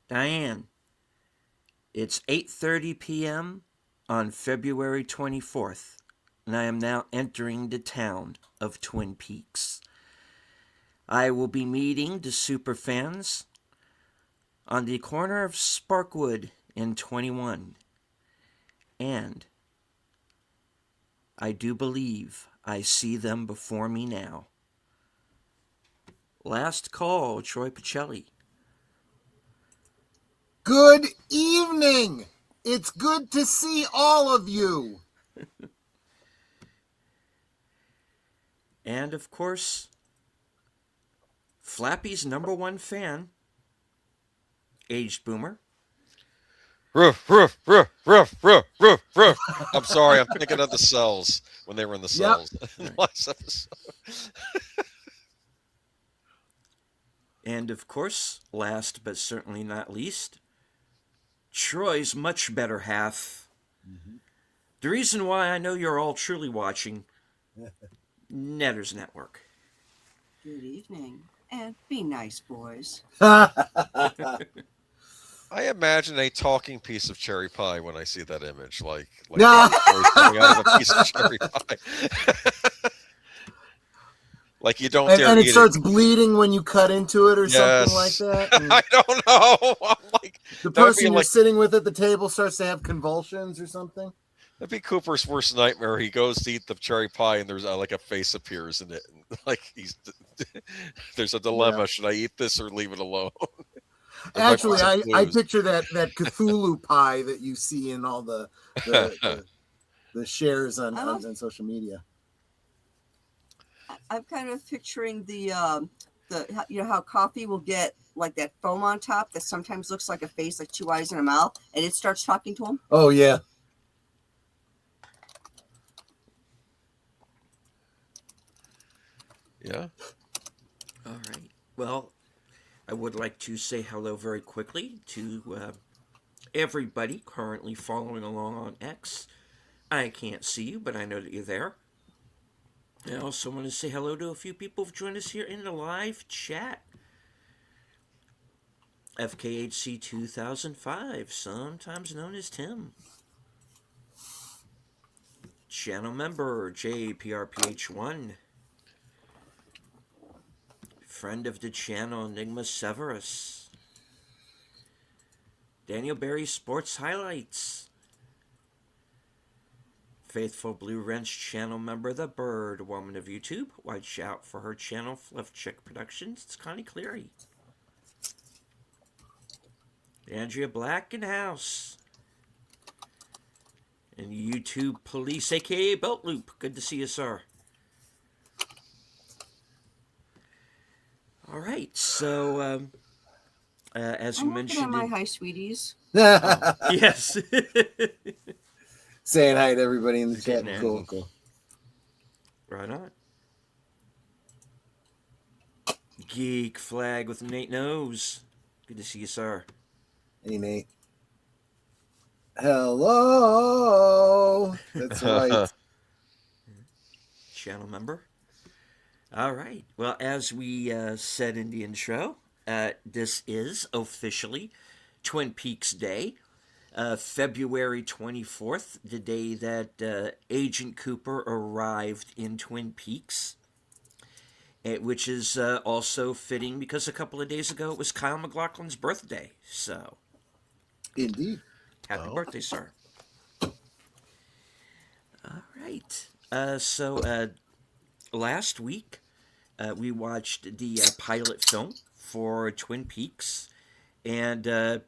Diane, it's 8:30 p.m. on February 24th, and I am now entering the town of Twin Peaks. I will be meeting the superfans on the corner of Sparkwood and 21, and I do believe I see them before me now. Last call, Troy Pacelli. Good evening. It's good to see all of you. And of course, Flappy's number one fan, Aged Boomer. Roof, roof, roof, roof, roof, roof, roof. I'm sorry, I'm thinking of the cells when they were in the cells in the last episode. And of course, last but certainly not least, Troy's much better half. Mm-hmm. The reason why I know you're all truly watching Netters Network. Good evening, and be nice, boys. I imagine a talking piece of cherry pie when I see that image, like coming out of a piece of cherry pie. Like you don't dare and it eat starts bleeding when you cut into it or something like that. I don't know. I'm like, the person you're sitting with at the table starts to have convulsions or something. That'd be Cooper's worst nightmare. He goes to eat the cherry pie and there's like a face appears in it. And, like there's a dilemma. Yeah. Should I eat this or leave it alone? Actually, I picture that Cthulhu pie that you see in all the shares on social media. I'm kind of picturing the how coffee will get like that foam on top that sometimes looks like a face, like two eyes and a mouth, and it starts talking to him. Oh yeah. Yeah. All right. Well, I would like to say hello very quickly to everybody currently following along on X. I can't see you, but I know that you're there. I also want to say hello to a few people who've joined us here in the live chat. FKHC 2005, sometimes known as Tim. Channel member JPRPH1. Friend of the channel, Enigma Severus. Daniel Berry Sports Highlights. Faithful Blue Wrench channel member, The Bird Woman of YouTube. Watch out for her channel, Fluff Chick Productions. It's Connie Cleary. Andrea Black in house. And YouTube Police, aka Belt Loop. Good to see you, sir. All right, so as you mentioned, I'm looking at my hi, sweeties. Yes. Saying hi to everybody in the chat. Cool. Right on. Geek Flag with Nate Nose. Good to see you, sir. Hey, Nate. Hello. That's right. Channel member. All right. Well, as we said in the intro, this is officially Twin Peaks Day. February 24th, the day that Agent Cooper arrived in Twin Peaks, which is also fitting because a couple of days ago it was Kyle MacLachlan's birthday. So, indeed. Happy birthday, sir. All right. So last week, we watched the pilot film for Twin Peaks, and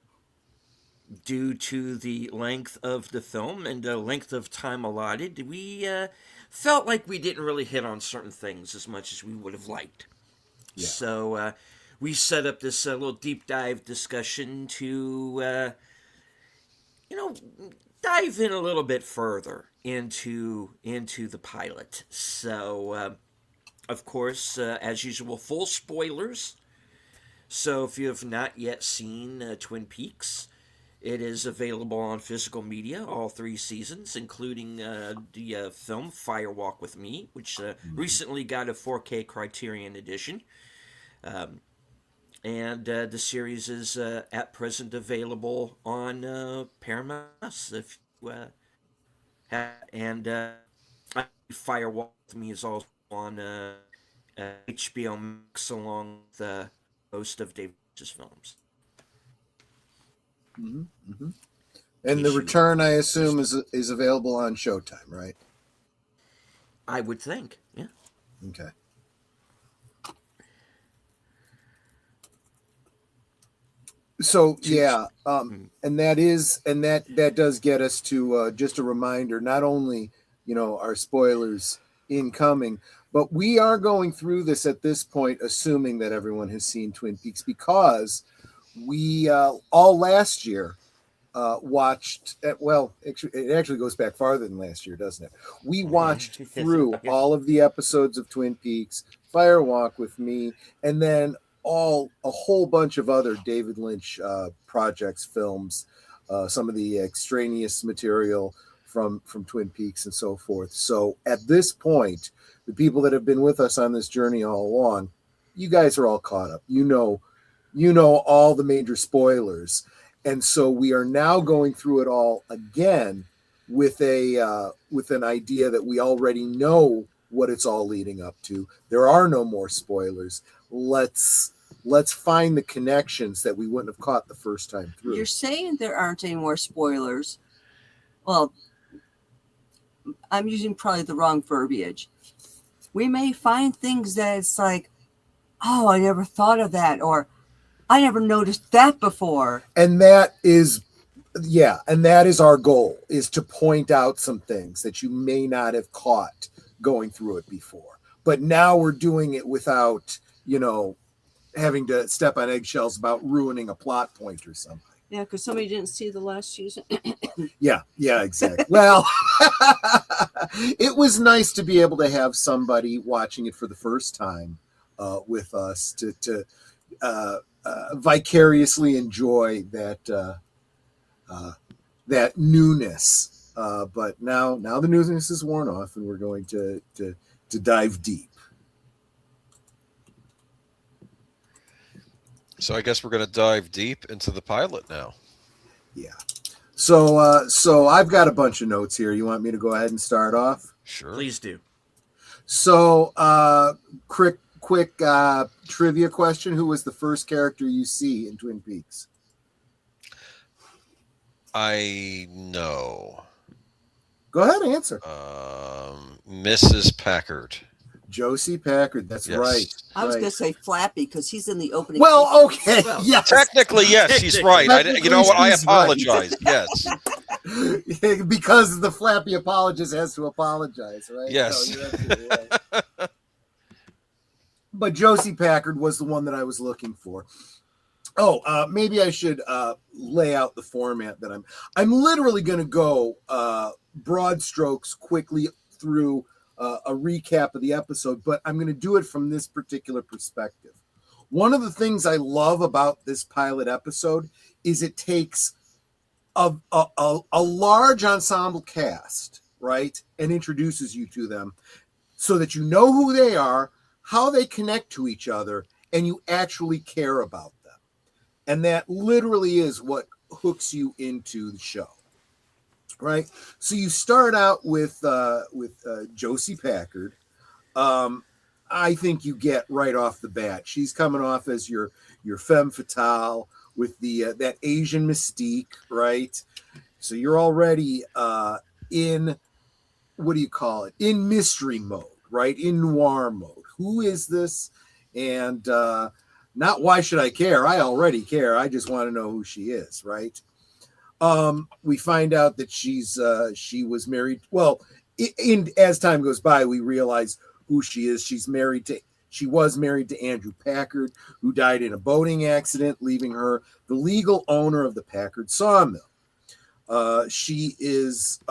due to the length of the film and the length of time allotted, we felt like we didn't really hit on certain things as much as we would have liked. Yeah. So we set up this little deep dive discussion to, dive in a little bit further into the pilot. So, of course, as usual, full spoilers. So if you have not yet seen Twin Peaks, it is available on physical media, all 3 seasons, including the film Fire Walk with Me, which recently got a 4K Criterion edition. and the series is at present available on Paramount Plus. If you and Firewalk with Me is also on HBO Max along with most of David Lynch's films. Mm-hmm, mm-hmm. And the return, I assume, is available on Showtime, right? I would think, yeah. Okay. So yeah, and that does get us to just a reminder. Not only our spoilers incoming, but we are going through this at this point, assuming that everyone has seen Twin Peaks, because we all last year watched. Well, it actually goes back farther than last year, doesn't it? We watched through all of the episodes of Twin Peaks, Firewalk with Me, and then a whole bunch of other David Lynch projects, films, some of the extraneous material from Twin Peaks and so forth. So at this point, the people that have been with us on this journey all along, you guys are all caught up. You know all the major spoilers. And so we are now going through it all again with an idea that we already know what it's all leading up to. There are no more spoilers. Let's find the connections that we wouldn't have caught the first time through. You're saying there aren't any more spoilers. Well, I'm using probably the wrong verbiage. We may find things that it's like, oh, I never thought of that, or I never noticed that before. And that is our goal, is to point out some things that you may not have caught going through it before. But now we're doing it without, having to step on eggshells about ruining a plot point or something. Yeah, because somebody didn't see the last season. Yeah, exactly. Well, it was nice to be able to have somebody watching it for the first time with us to vicariously enjoy that newness. But now the newness is worn off, and we're going to dive deep. So I guess we're going to dive deep into the pilot now. Yeah. So I've got a bunch of notes here. You want me to go ahead and start off? Sure. Please do. So, quick trivia question: who was the first character you see in Twin Peaks? I know. Go ahead and answer. Mrs. Packard. Josie Packard. That's Yes. right. I was Right. going to say Flappy because he's in the opening. Well, okay. Well, Yes. Technically, yes, he's right. You know what? I Technically, she's right. apologize. Yes. Because the flappy apologist has to apologize, right? Yes. So you're absolutely right. But Josie Packard was the one that I was looking for. Oh, maybe I should lay out the format that I'm literally going to go broad strokes quickly through a recap of the episode, but I'm going to do it from this particular perspective. One of the things I love about this pilot episode is it takes a large ensemble cast, right, and introduces you to them so that you know who they are, how they connect to each other, and you actually care about them. And that literally is what hooks you into the show, right? So you start out with Josie Packard. I think you get right off the bat, she's coming off as your femme fatale with the that Asian mystique, right? So you're already in, what do you call it? In mystery mode, right? In noir mode. Who is this? And not why should I care? I already care. I just want to know who she is, right? We find out that she was married. Well, as time goes by, we realize who she is. She was married to Andrew Packard, who died in a boating accident, leaving her the legal owner of the Packard sawmill. She is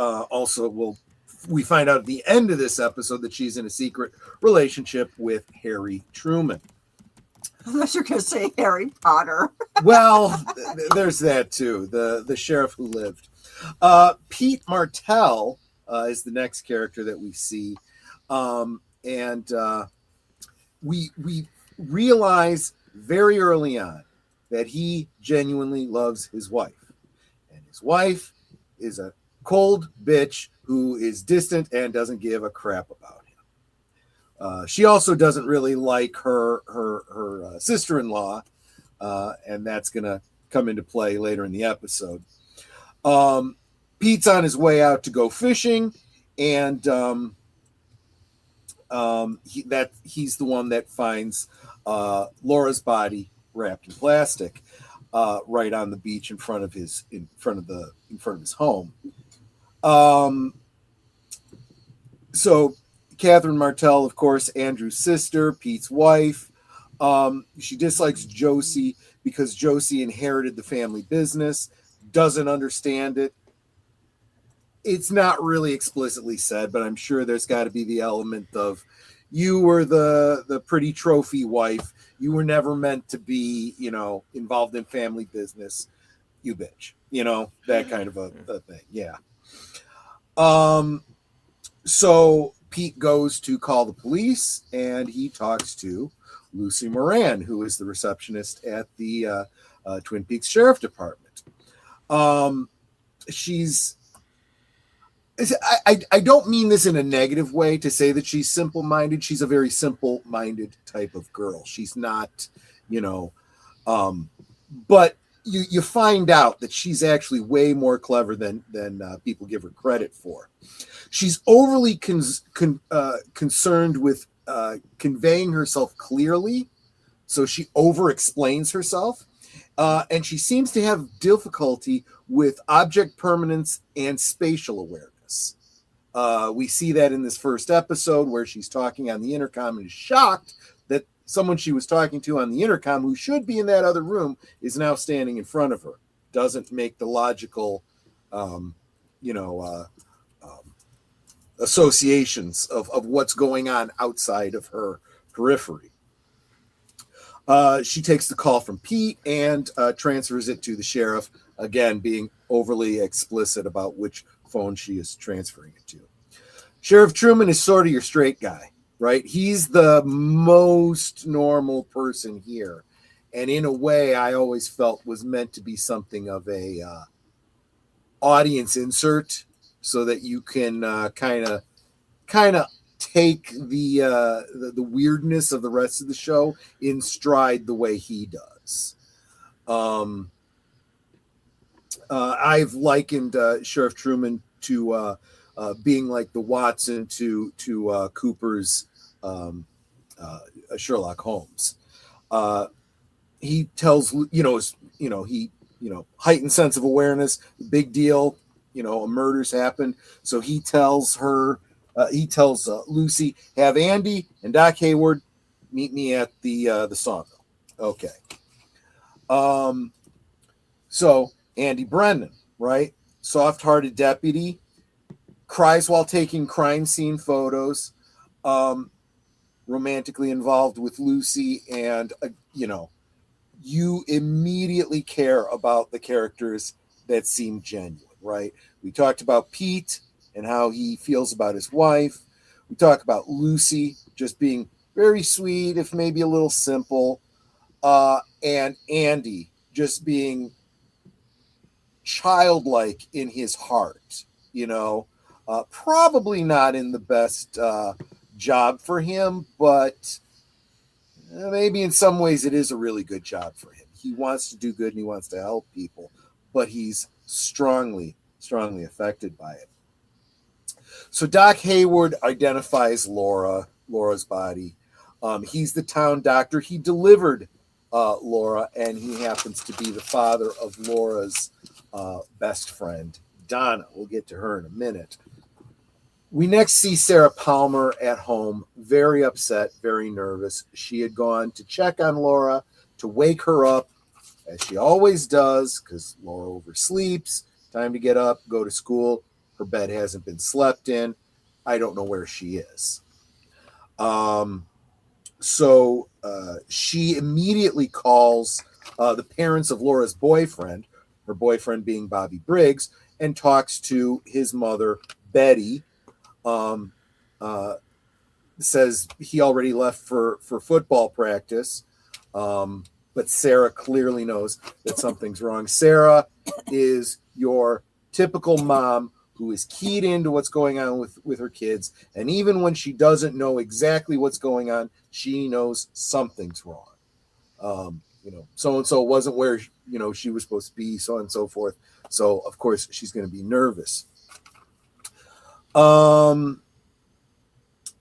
we find out at the end of this episode that she's in a secret relationship with Harry Truman. Unless you're going to say Harry Potter. Well, there's that too. The sheriff who lived. Pete Martell is the next character that we see, and we realize very early on that he genuinely loves his wife. And his wife is a cold bitch who is distant and doesn't give a crap about him. She also doesn't really like her sister-in-law, and that's going to come into play later in the episode. Pete's on his way out to go fishing, and he's the one that finds Laura's body wrapped in plastic right on the beach in front of his home. So Catherine Martell, of course, Andrew's sister, Pete's wife. She dislikes Josie because Josie inherited the family business, doesn't understand it. It's not really explicitly said, but I'm sure there's got to be the element of, you were the pretty trophy wife. You were never meant to be, involved in family business. You bitch, that kind of a thing. Yeah. So Pete goes to call the police, and he talks to Lucy Moran, who is the receptionist at the Twin Peaks Sheriff Department. I don't mean this in a negative way to say that she's simple-minded. She's a very simple-minded type of girl. She's not, but you find out that she's actually way more clever than people give her credit for. She's overly concerned with conveying herself clearly, so she over-explains herself, and she seems to have difficulty with object permanence and spatial awareness. We see that in this first episode where she's talking on the intercom and is shocked that someone she was talking to on the intercom, who should be in that other room, is now standing in front of her. Doesn't make the logical, associations of what's going on outside of her periphery. She takes the call from Pete and transfers it to the sheriff, again being overly explicit about which phone she is transferring it to. Sheriff Truman is sort of your straight guy, right? He's the most normal person here, and in a way I always felt was meant to be something of a audience insert, so that you can kind of take the weirdness of the rest of the show in stride the way he does. I've likened Sheriff Truman to being like the Watson to Cooper's Sherlock Holmes. He tells, heightened sense of awareness, big deal, a murder's happened. So he tells Lucy, have Andy and Doc Hayward meet me at the sawmill. Okay. So Andy Brennan, right? Soft-hearted deputy, cries while taking crime scene photos, romantically involved with Lucy, and you immediately care about the characters that seem genuine, right? We talked about Pete and how he feels about his wife. We talk about Lucy just being very sweet, if maybe a little simple, and Andy just being childlike in his heart, probably not in the best job for him, but maybe in some ways it is a really good job for him. He wants to do good and he wants to help people, but he's strongly affected by it. So Doc Hayward identifies Laura's body. He's the town doctor. He delivered Laura, and he happens to be the father of Laura's best friend, Donna. We'll get to her in a minute. We next see Sarah Palmer at home, very upset, very nervous. She had gone to check on Laura to wake her up, as she always does, because Laura oversleeps. Time to get up, go to school. Her bed hasn't been slept in. I don't know where she is. So she immediately calls the parents of Laura's boyfriend, her boyfriend being Bobby Briggs, and talks to his mother, Betty. Says he already left for football practice. But Sarah clearly knows that something's wrong. Sarah is your typical mom who is keyed into what's going on with her kids. And even when she doesn't know exactly what's going on, she knows something's wrong. So-and-so wasn't where, she was supposed to be, so on and so forth. So, of course, she's going to be nervous.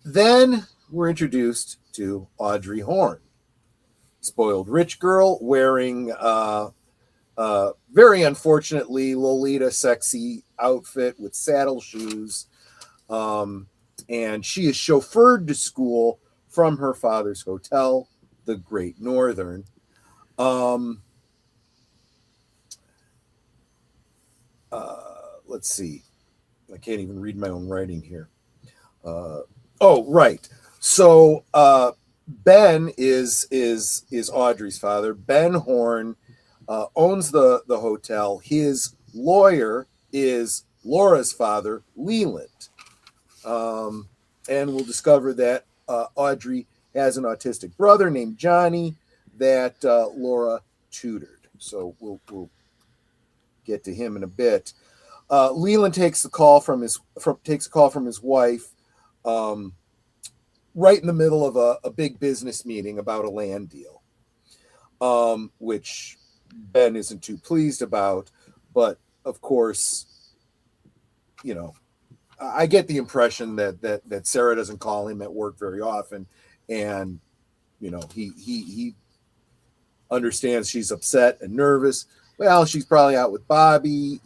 Then we're introduced to Audrey Horne, spoiled rich girl wearing very unfortunately Lolita sexy outfit with saddle shoes. And she is chauffeured to school from her father's hotel, the Great Northern. Let's see. I can't even read my own writing here. Right. So Ben is Audrey's father. Ben Horne owns the hotel. His lawyer is Laura's father, Leland. And we'll discover that Audrey has an autistic brother named Johnny that Laura tutored. So we'll get to him in a bit. Leland takes a call from his wife, right in the middle of a big business meeting about a land deal, which Ben isn't too pleased about. But of course, I get the impression that Sarah doesn't call him at work very often, and he understands she's upset and nervous. Well, she's probably out with Bobby.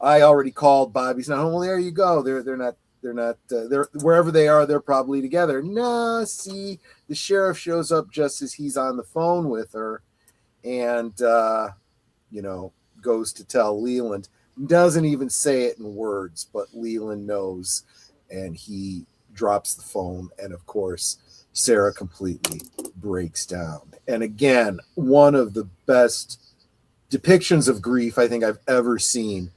I already called. Bobby's not home. Well, there you go. They're not wherever they are. They're probably together. No, see, the sheriff shows up just as he's on the phone with her, and goes to tell Leland. Doesn't even say it in words, but Leland knows, and he drops the phone. And of course, Sarah completely breaks down. And again, one of the best depictions of grief I think I've ever seen.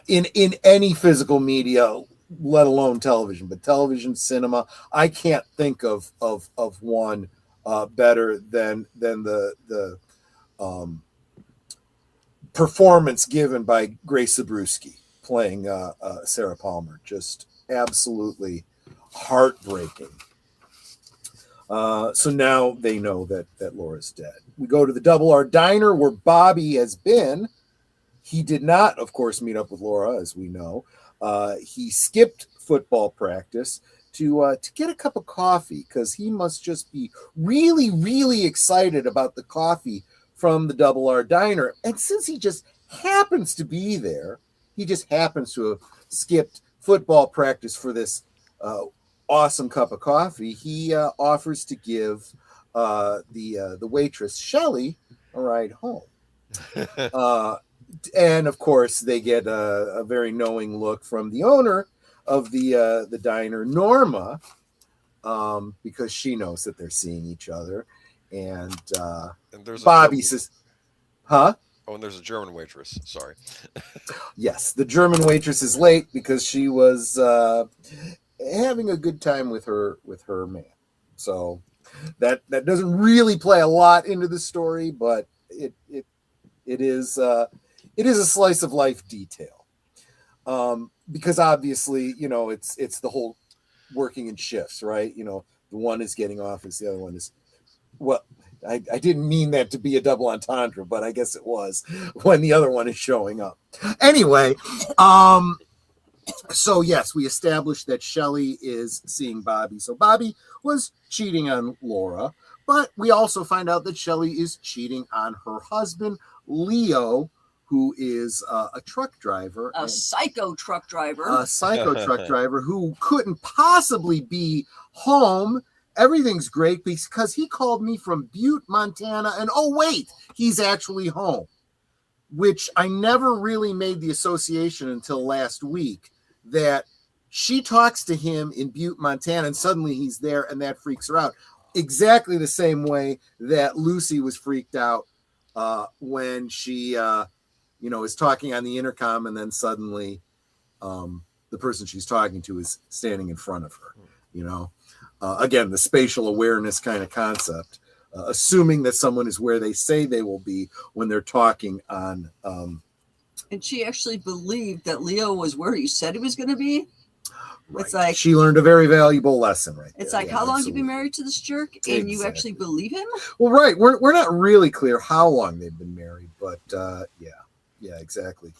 In any physical media, let alone television, but television, cinema, I can't think of one better than the performance given by Grace Zabruski playing Sarah Palmer. Just absolutely heartbreaking. So now they know that Laura's dead. We go to the Double R Diner where Bobby has been. He did not, of course, meet up with Laura, as we know. He skipped football practice to get a cup of coffee because he must just be really, really excited about the coffee from the Double R Diner. And since he just happens to be there, he just happens to have skipped football practice for this awesome cup of coffee. He offers to give the waitress, Shelley, a ride home. And of course, they get a very knowing look from the owner of the diner, Norma, because she knows that they're seeing each other. And there's Bobby says, "Huh?" Oh, and there's a German waitress. Sorry. Yes, the German waitress is late because she was having a good time with her man. So that doesn't really play a lot into the story, but it is a slice of life detail, because obviously it's the whole working in shifts, right? The one is getting off as the other one is. Well, I didn't mean that to be a double entendre, but I guess it was when the other one is showing up. Anyway, so yes, we established that Shelley is seeing Bobby. So Bobby was cheating on Laura, but we also find out that Shelley is cheating on her husband, Leo, who is a truck driver. A psycho truck driver. A psycho truck driver who couldn't possibly be home. Everything's great because he called me from Butte, Montana, and oh wait, he's actually home, which I never really made the association until last week that she talks to him in Butte, Montana, and suddenly he's there, and that freaks her out. Exactly the same way that Lucy was freaked out when she, is talking on the intercom, and then suddenly the person she's talking to is standing in front of her. you know. Again, the spatial awareness kind of concept, assuming that someone is where they say they will be when they're talking on. And she actually believed that Leo was where he said he was going to be. Right. It's like she learned a very valuable lesson, right? It's there. like, Yeah, how long absolutely. you been married to this jerk, and you actually believe him? Well, right. We're not really clear how long they've been married, but yeah, exactly.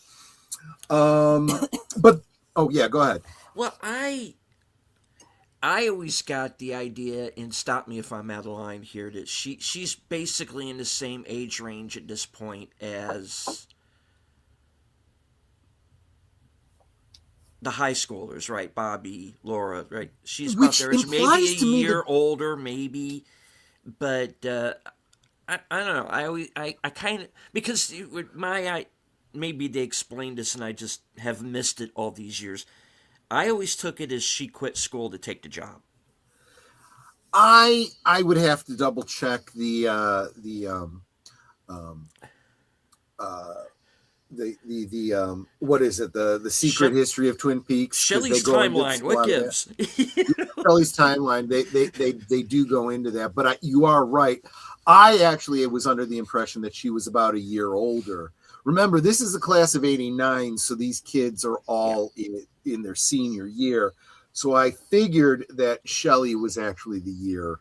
But oh yeah, go ahead. Well, I always got the idea, and stop me if I'm out of line here, that she's basically in the same age range at this point as the high schoolers, right? Bobby, Laura, right? She's about there. It's maybe a year older, maybe, but I don't know. I kind of, because maybe they explained this and I just have missed it all these years. I always took it as she quit school to take the job. I would have to double check the what is it, the secret history of Twin Peaks, Shelley's timeline. What gives? Shelley's timeline. They do go into that, but you are right. I actually was under the impression that she was about a year older. Remember, this is a class of '89, so these kids are all in their senior year. So I figured that Shelley was actually the year.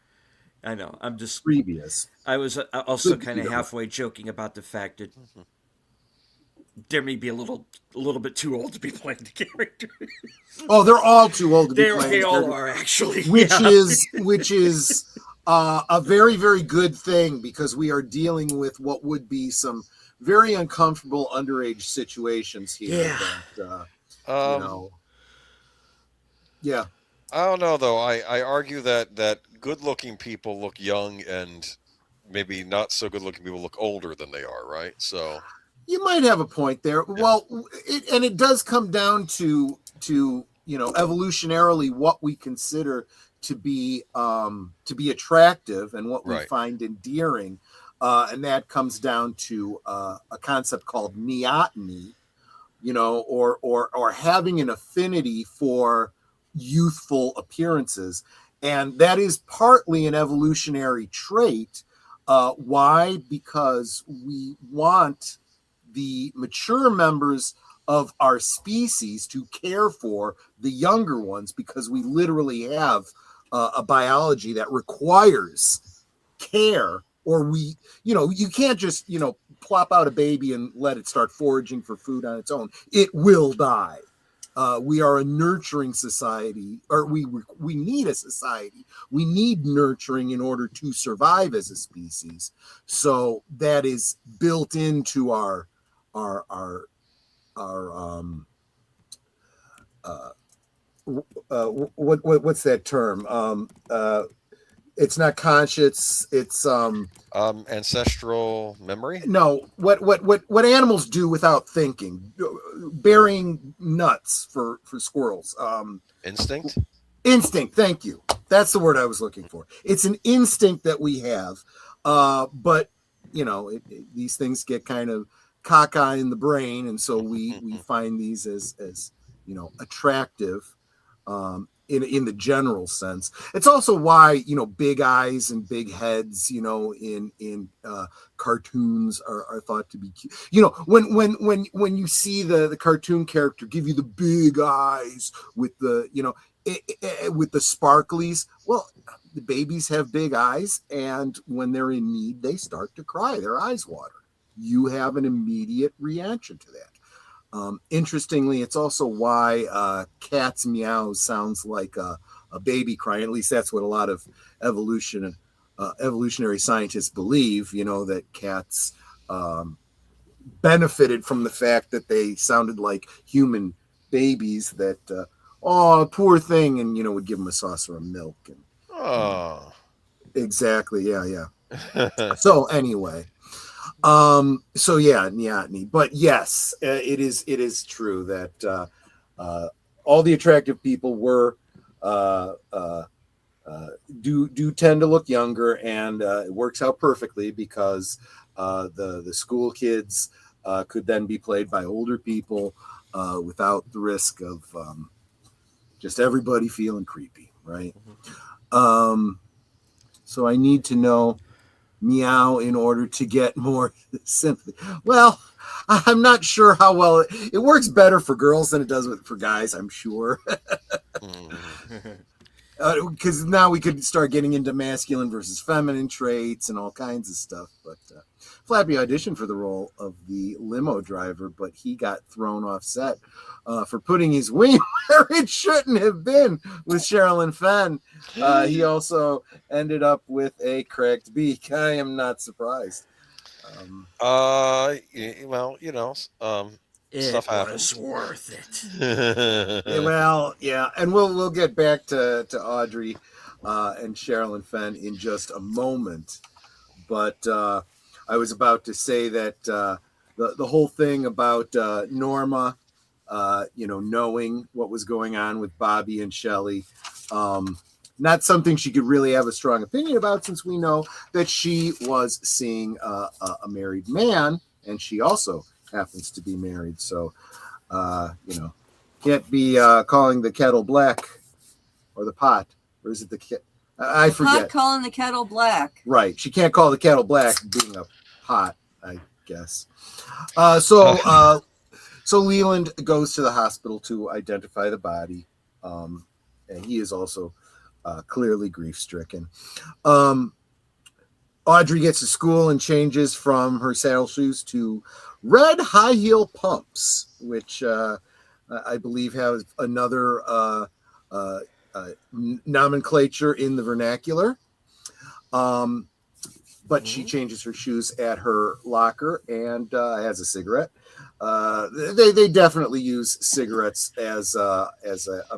I know. I'm just previous. I was also kind of halfway joking about the fact that there may be a little bit too old to be playing the character. Oh, they're all too old to be playing. They all are, actually. Which is a very, very good thing, because we are dealing with what would be some very uncomfortable underage situations here. Yeah. That, you know. Yeah. I don't know, though. I argue that good-looking people look young, and maybe not so good-looking people look older than they are, right? So you might have a point there. Yeah. Well, it does come down to evolutionarily what we consider to be attractive and what we find endearing, and that comes down to a concept called neoteny, or having an affinity for youthful appearances, and that is partly an evolutionary trait. Why? Because we want the mature members of our species to care for the younger ones, because we literally have a biology that requires care, or you can't just plop out a baby and let it start foraging for food on its own. It will die. We are a nurturing society, or we need a society. We need nurturing in order to survive as a species. So that is built into our what's that term? It's not conscious. It's ancestral memory. No, what animals do without thinking, burying nuts for squirrels. Instinct. Instinct. Thank you. That's the word I was looking for. It's an instinct that we have, but these things get kind of cockeyed in the brain, and so we find these as attractive. In the general sense. It's also why big eyes and big heads in cartoons are thought to be cute. When you see the cartoon character give you the big eyes with the with the sparklies, well, the babies have big eyes, and when they're in need they start to cry, their eyes water. You have an immediate reaction to that. Interestingly, it's also why cat's meow sounds like a baby crying. At least that's what a lot of evolutionary scientists believe, that cats benefited from the fact that they sounded like human babies, that, oh, poor thing, and, would give them a saucer of milk. And, exactly, yeah. So anyway. So yeah, neoteny. But yes, it is true that all the attractive people were do tend to look younger, and it works out perfectly, because the school kids could then be played by older people without the risk of Just everybody feeling creepy, right? So I need to know meow in order to get more sympathy. Well, I'm not sure how well it works better for girls than it does for guys, I'm sure. Because now we could start getting into masculine versus feminine traits and all kinds of stuff. But Flappy auditioned for the role of the limo driver, but he got thrown off set for putting his wing where it shouldn't have been with Sherilyn Fenn. He also ended up with a cracked beak. I am not surprised. Well, It stuff was happens. worth it. Yeah, well, yeah, and we'll get back to Audrey and Sherilyn Fenn in just a moment. But I was about to say that the whole thing about Norma, knowing what was going on with Bobby and Shelley, not something she could really have a strong opinion about, since we know that she was seeing a married man, and she also happens to be married. So, can't be calling the kettle black, or the pot, or is it the I forget. Pot calling the kettle black. Right. She can't call the kettle black being a pot, I guess. So Leland goes to the hospital to identify the body. And he is also clearly grief-stricken. Audrey gets to school and changes from her saddle shoes to red high heel pumps, which I believe has another nomenclature in the vernacular. But she changes her shoes at her locker and has a cigarette. They definitely use cigarettes as a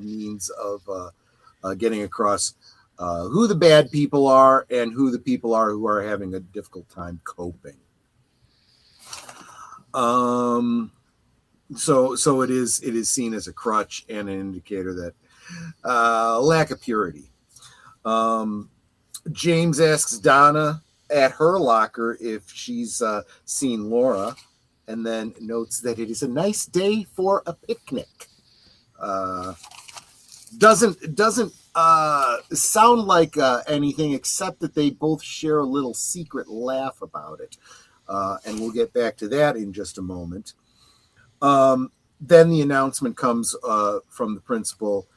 means of getting across who the bad people are and who the people are who are having a difficult time coping. So it is seen as a crutch and an indicator that lack of purity. James asks Donna at her locker if she's seen Laura, and then notes that it is a nice day for a picnic. Doesn't sound like anything, except that they both share a little secret laugh about it. And we'll get back to that in just a moment. Then the announcement comes from the principal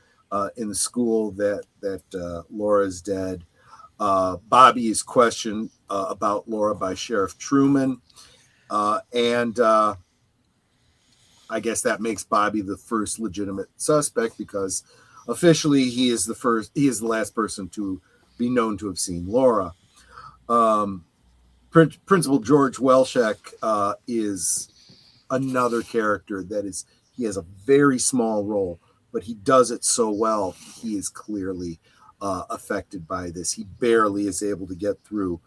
in the school that Laura's dead. Bobby is questioned about Laura by Sheriff Truman. And I guess that makes Bobby the first legitimate suspect, because officially he is the last person to be known to have seen Laura. Principal George Welshek is another character he has a very small role, but he does it so well. He is clearly affected by this. He barely is able to get through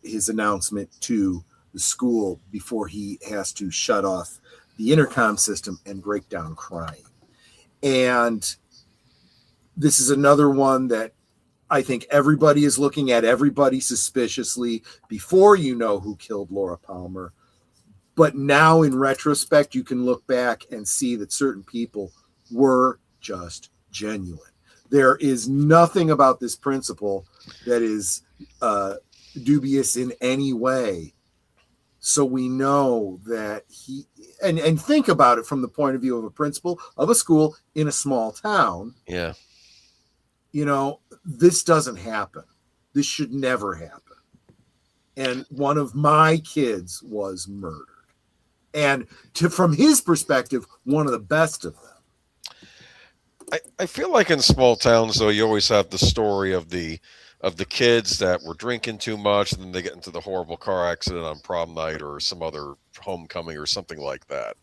his announcement to the school before he has to shut off the intercom system and break down crying. And this is another one that I think everybody is looking at everybody suspiciously before you know who killed Laura Palmer. But now in retrospect, you can look back and see that certain people were just genuine. There is nothing about this principal that is dubious in any way. So we know that he, and think about it from the point of view of a principal of a school in a small town. Yeah. This doesn't happen. This should never happen. And one of my kids was murdered. And from his perspective, one of the best of them. I feel like in small towns, though, you always have the story of the kids that were drinking too much, and then they get into the horrible car accident on prom night or some other homecoming or something like that.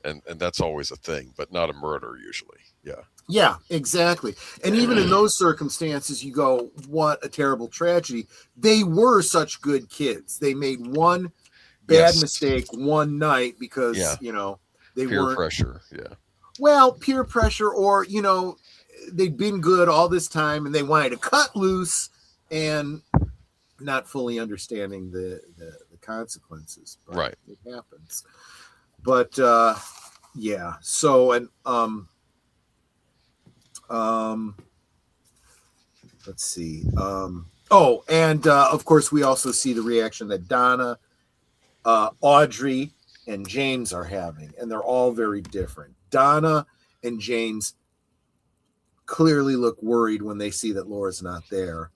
And that's always a thing, but not a murder usually. Yeah. Yeah, exactly. And even in those circumstances, you go, what a terrible tragedy. They were such good kids. They made one bad mistake one night because, they peer weren't. Pressure. Yeah. Well, peer pressure, or, they'd been good all this time and they wanted to cut loose and not fully understanding the consequences. But right. It happens. But, yeah. So, and, Let's see. And of course, we also see the reaction that Donna, Audrey, and James are having, and they're all very different. Donna and James clearly look worried when they see that Laura's not there.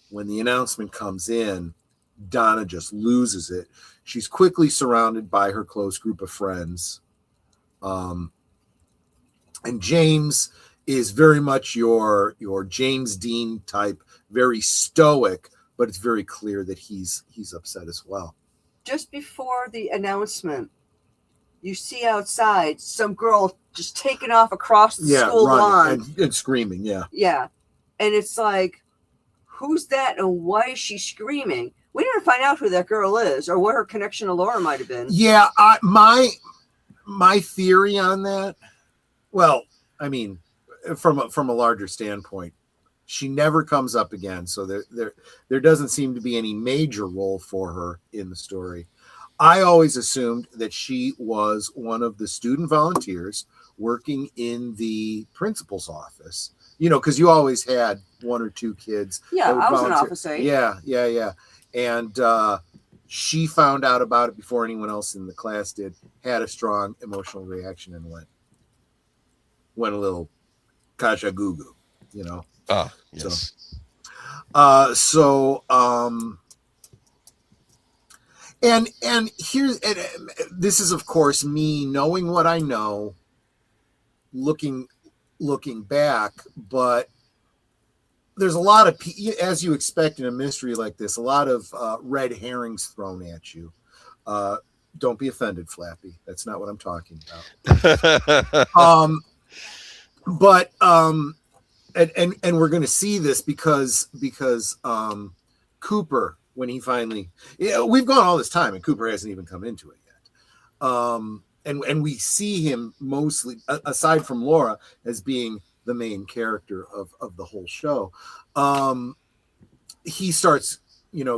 When the announcement comes in, Donna just loses it. She's quickly surrounded by her close group of friends. And James is very much your James Dean type, very stoic, but it's very clear that he's upset as well. Just before the announcement, you see outside some girl just taking off across the school lawn and screaming. Yeah. And it's like, who's that and why is she screaming? We never find out who that girl is or what her connection to Laura might have been. Yeah, my theory on that, well, I mean, from a larger standpoint, she never comes up again, so there doesn't seem to be any major role for her in the story. I always assumed that she was one of the student volunteers working in the principal's office, because you always had one or two kids. Yeah, I was an office aide. Yeah. And she found out about it before anyone else in the class did, had a strong emotional reaction, and went a little kasha goo goo, Ah, yes. And here's, this is of course me knowing what I know, looking back, but there's a lot of, as you expect in a mystery like this, a lot of red herrings thrown at you. Don't be offended, Flappy. That's not what I'm talking about. But and we're going to see this because Cooper, when he finally, we've gone all this time and Cooper hasn't even come into it yet. And we see him mostly, aside from Laura, as being the main character of the whole show. He starts,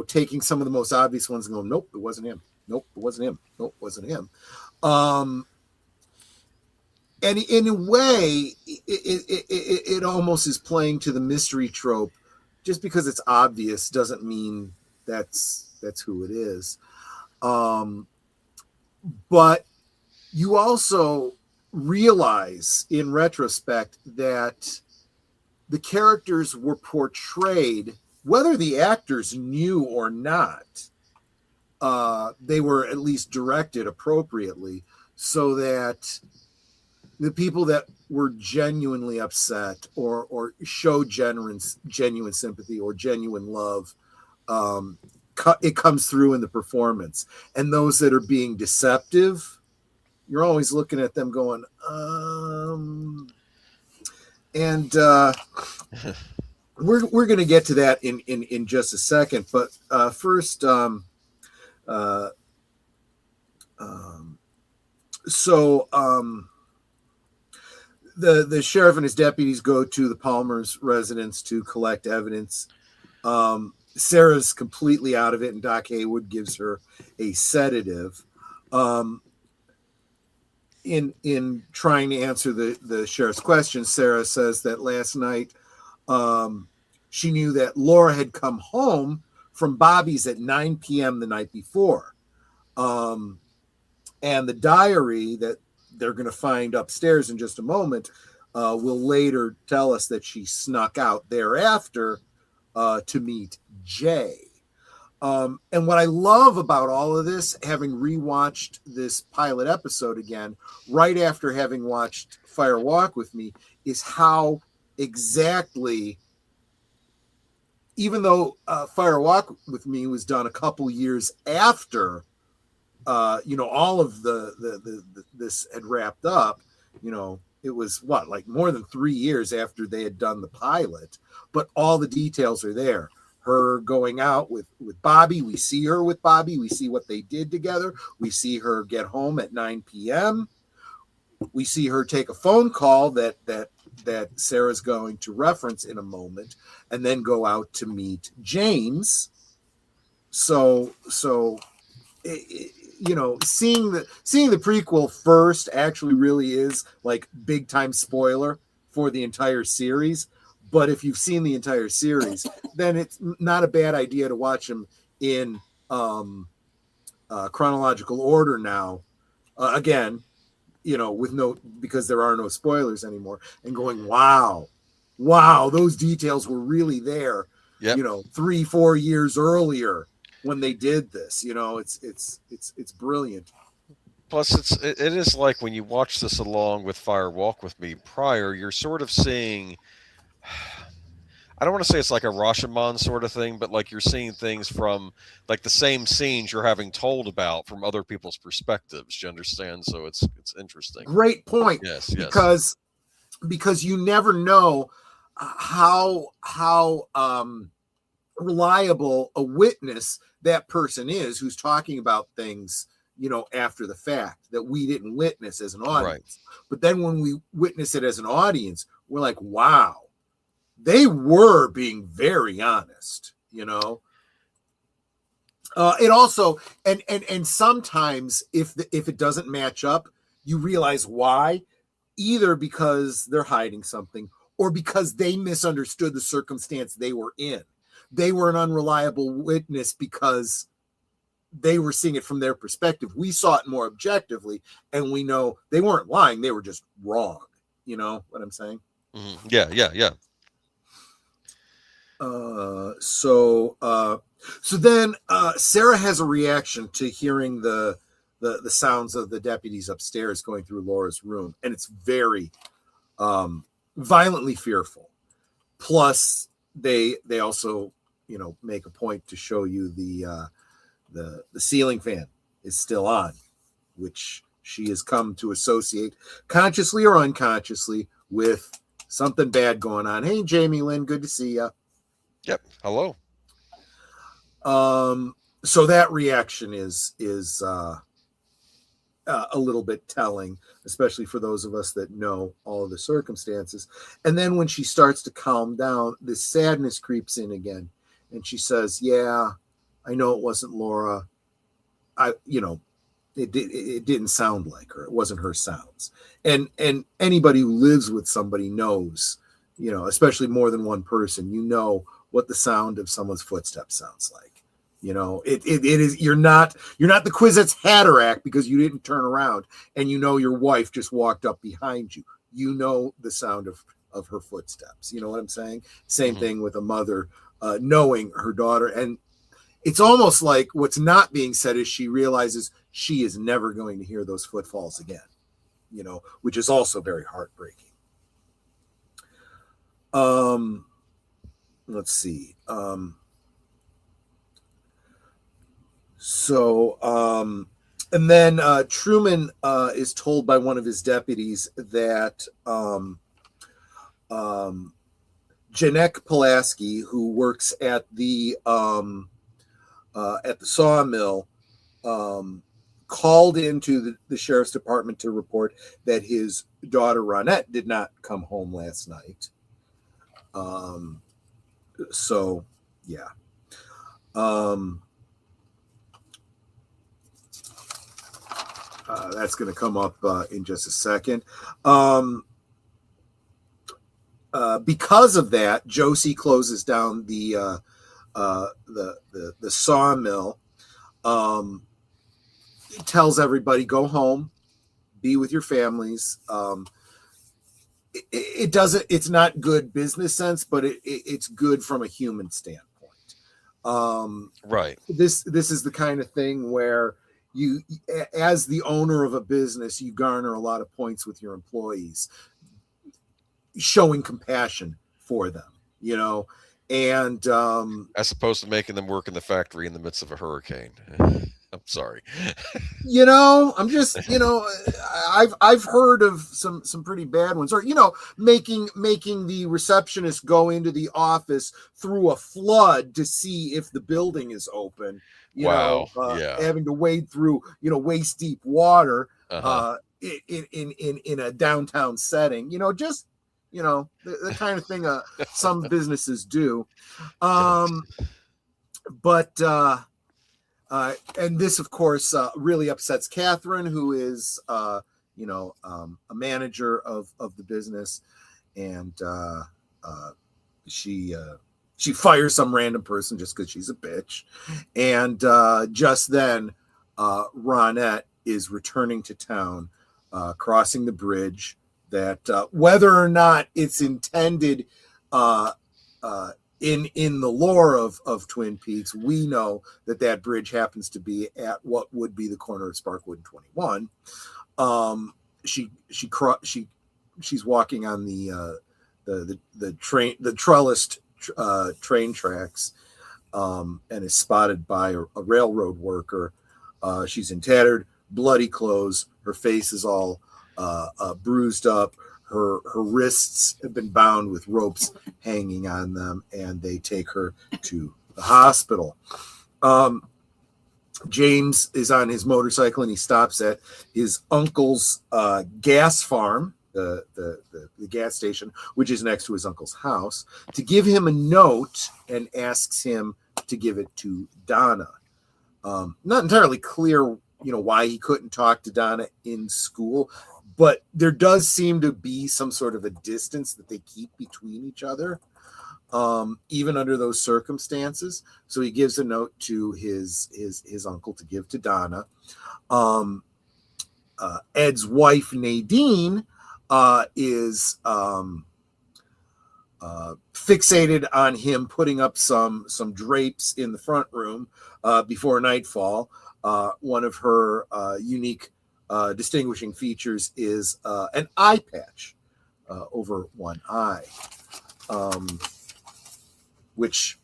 taking some of the most obvious ones and going, nope, it wasn't him. Nope, it wasn't him. Nope, it wasn't him. And in a way, it almost is playing to the mystery trope. Just because it's obvious doesn't mean that's who it is. But you also realize in retrospect that the characters were portrayed, whether the actors knew or not, they were at least directed appropriately so that the people that were genuinely upset or showed genuine sympathy or genuine love, it comes through in the performance. And those that are being deceptive, you're always looking at them going, we're going to get to that in just a second. But first, the sheriff and his deputies go to the Palmer's residence to collect evidence. Sarah's completely out of it, and Doc Haywood gives her a sedative. In trying to answer the sheriff's question, Sarah says that last night she knew that Laura had come home from Bobby's at 9 p.m. the night before. And the diary that they're going to find upstairs in just a moment will later tell us that she snuck out thereafter to meet Jay. And what I love about all of this, having rewatched this pilot episode again, right after having watched Fire Walk with Me, is how exactly, even though Fire Walk with Me was done a couple years after, all of this had wrapped up, it was like more than 3 years after they had done the pilot, but all the details are there. Her going out with Bobby. We see her with Bobby. We see what they did together. We see her get home at 9 p.m. We see her take a phone call that Sarah's going to reference in a moment, and then go out to meet James. So seeing the prequel first actually really is like big time spoiler for the entire series. But if you've seen the entire series, then it's not a bad idea to watch them in chronological order now. Again, with because there are no spoilers anymore, and going, wow, those details were really there. Yep. 3-4 years earlier when they did this. It's brilliant. Plus, it is like when you watch this along with Fire Walk with Me prior, you're sort of seeing. I don't want to say it's like a Rashomon sort of thing, but like you're seeing things from like the same scenes you're having told about from other people's perspectives. Do you understand? So it's interesting. Great point. Yes. Because you never know how reliable a witness that person is who's talking about things, after the fact that we didn't witness as an audience. Right. But then when we witness it as an audience, we're like, wow, they were being very honest, It also, and sometimes if it doesn't match up, you realize why, either because they're hiding something or because they misunderstood the circumstance they were in. They were an unreliable witness because they were seeing it from their perspective. We saw it more objectively, and we know they weren't lying. They were just wrong. You know what I'm saying? Mm-hmm. Yeah. So then Sarah has a reaction to hearing the sounds of the deputies upstairs going through Laura's room, and it's very violently fearful. Plus, they also make a point to show you the ceiling fan is still on, which she has come to associate consciously or unconsciously with something bad going on. Hey, Jamie Lynn, good to see you. Yep. Hello. So that reaction is a little bit telling, especially for those of us that know all of the circumstances. And then when she starts to calm down, this sadness creeps in again, and she says, "Yeah, I know it wasn't Laura. It didn't sound like her. It wasn't her sounds." And anybody who lives with somebody knows, especially more than one person, what the sound of someone's footsteps sounds like. It is, you're not the Quizette's Hatterack because you didn't turn around and your wife just walked up behind you. The sound of her footsteps. You know what I'm saying? Same thing with a mother knowing her daughter. And it's almost like what's not being said is she realizes she is never going to hear those footfalls again, which is also very heartbreaking. Let's see. And then Truman is told by one of his deputies that Janek Pulaski, who works at the sawmill, called into the sheriff's department to report that his daughter Ronette did not come home last night. That's going to come up in just a second. Because of that, Josie closes down the sawmill. Tells everybody, go home, be with your families. It's not good business sense, but it's good from a human standpoint. Right. This is the kind of thing where you, as the owner of a business, you garner a lot of points with your employees, showing compassion for them, and as opposed to making them work in the factory in the midst of a hurricane. I'm sorry. I'm just, I've heard of some pretty bad ones, or, making the receptionist go into the office through a flood to see if the building is open, having to wade through, waist deep water, in a downtown setting, the kind of thing some businesses do. And this, of course, really upsets Catherine, who is, a manager of the business. and she fires some random person just because she's a bitch. And just then, Ronette is returning to town, crossing the bridge. That whether or not it's intended in the lore of Twin Peaks, we know that bridge happens to be at what would be the corner of Sparkwood and 21. She's walking on the trellised train tracks, and is spotted by a railroad worker. She's in tattered, bloody clothes. Her face is all bruised up. Her wrists have been bound with ropes hanging on them, and they take her to the hospital. James is on his motorcycle, and he stops at his uncle's gas farm, the gas station, which is next to his uncle's house, to give him a note, and asks him to give it to Donna. Not entirely clear, why he couldn't talk to Donna in school, but there does seem to be some sort of a distance that they keep between each other, even under those circumstances. So he gives a note to his uncle to give to Donna. Ed's wife, Nadine, is fixated on him putting up some drapes in the front room before nightfall. One of her unique distinguishing features is an eye patch over one eye, which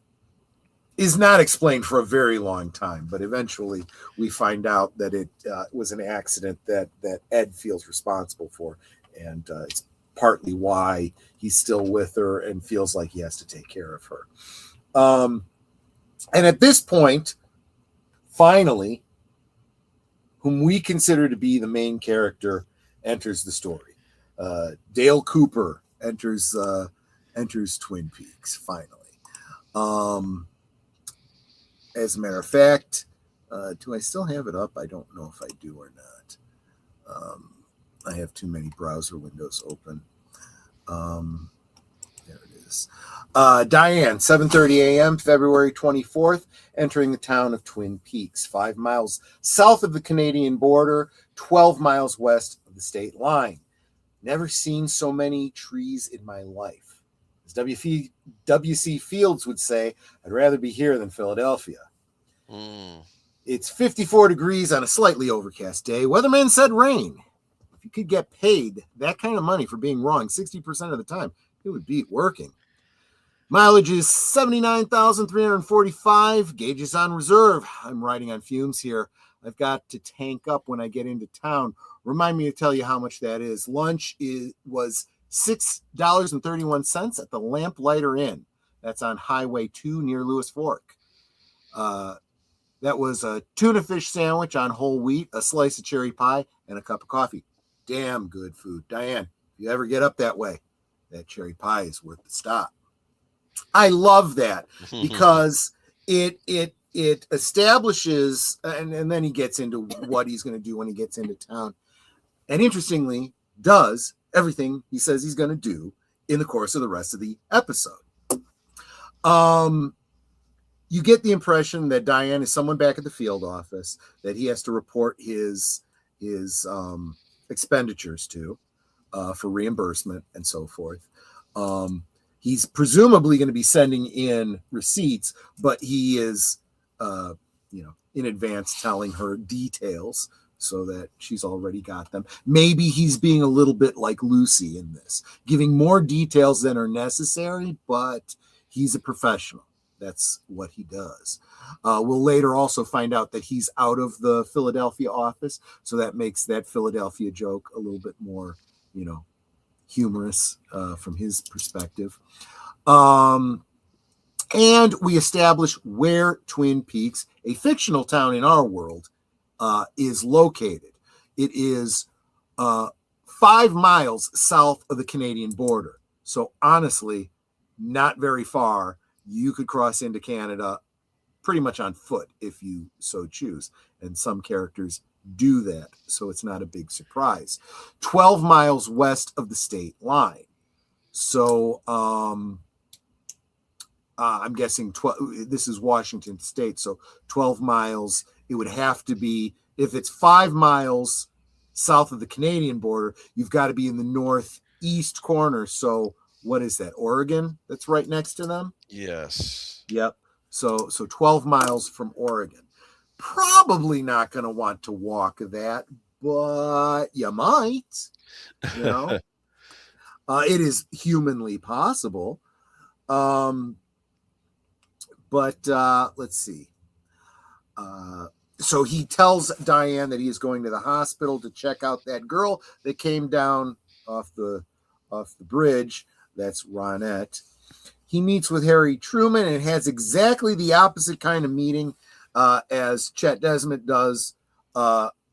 is not explained for a very long time, but eventually we find out that it was an accident that Ed feels responsible for, and it's partly why he's still with her and feels like he has to take care of her. And at this point, finally, whom we consider to be the main character enters the story. Dale Cooper enters Twin Peaks finally. As a matter of fact, do I still have it up? I don't know if I do or not. I have too many browser windows open. There it is. Diane, 7:30 a.m., February 24th, entering the town of Twin Peaks, 5 miles south of the Canadian border, 12 miles west of the state line. Never seen so many trees in my life. As W.C. Fields would say, I'd rather be here than Philadelphia. It's 54 degrees on a slightly overcast day. Weatherman said rain. If you could get paid that kind of money for being wrong 60% of the time, it would beat working. Mileage is 79,345. Gauge is on reserve. I'm riding on fumes here. I've got to tank up when I get into town. Remind me to tell you how much that is. Lunch was $6.31 at the Lamplighter Inn. That's on Highway 2 near Lewis Fork. That was a tuna fish sandwich on whole wheat, a slice of cherry pie, and a cup of coffee. Damn good food. Diane, if you ever get up that way, that cherry pie is worth the stop. I love that because it establishes, and then he gets into what he's going to do when he gets into town. And interestingly, does everything he says he's going to do in the course of the rest of the episode. You get the impression that Diane is someone back at the field office that he has to report his expenditures to for reimbursement and so forth. He's presumably going to be sending in receipts, but he is, in advance telling her details so that she's already got them. Maybe he's being a little bit like Lucy in this, giving more details than are necessary, but he's a professional. That's what he does. We'll later also find out that he's out of the Philadelphia office, so that makes that Philadelphia joke a little bit more, humorous from his perspective. And we establish where Twin Peaks, a fictional town in our world, is located. It is 5 miles south of the Canadian border. So honestly, not very far. You could cross into Canada pretty much on foot if you so choose. And some characters do that, so it's not a big surprise. 12 miles west of the state line. So I'm guessing 12. This is Washington State, so 12 miles. It would have to be, if it's 5 miles south of the Canadian border, you've got to be in the northeast corner. So what is that? Oregon? That's right next to them. Yes. Yep. So 12 miles from Oregon. Probably not going to want to walk that, but you might. You know, it is humanly possible. But let's see. So he tells Diane that he is going to the hospital to check out that girl that came down off the bridge. That's Ronette. He meets with Harry Truman and has exactly the opposite kind of meeting as Chet Desmond does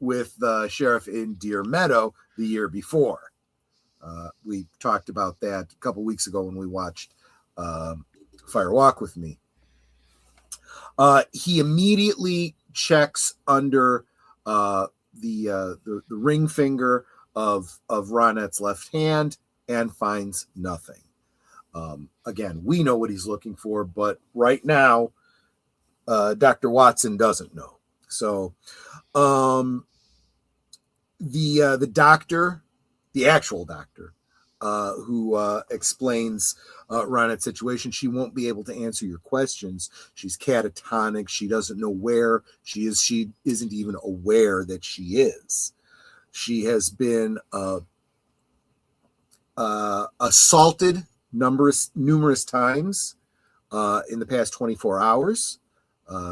with the sheriff in Deer Meadow the year before. We talked about that a couple weeks ago when we watched Fire Walk with Me. He immediately checks under the ring finger of Ronette's left hand and finds nothing. Again, we know what he's looking for, but right now, Dr. Watson doesn't know. So the doctor, the actual doctor, who explains Ronette's situation, she won't be able to answer your questions. She's catatonic. She doesn't know where she is. She isn't even aware that she is. She has been assaulted numerous times in the past 24 hours.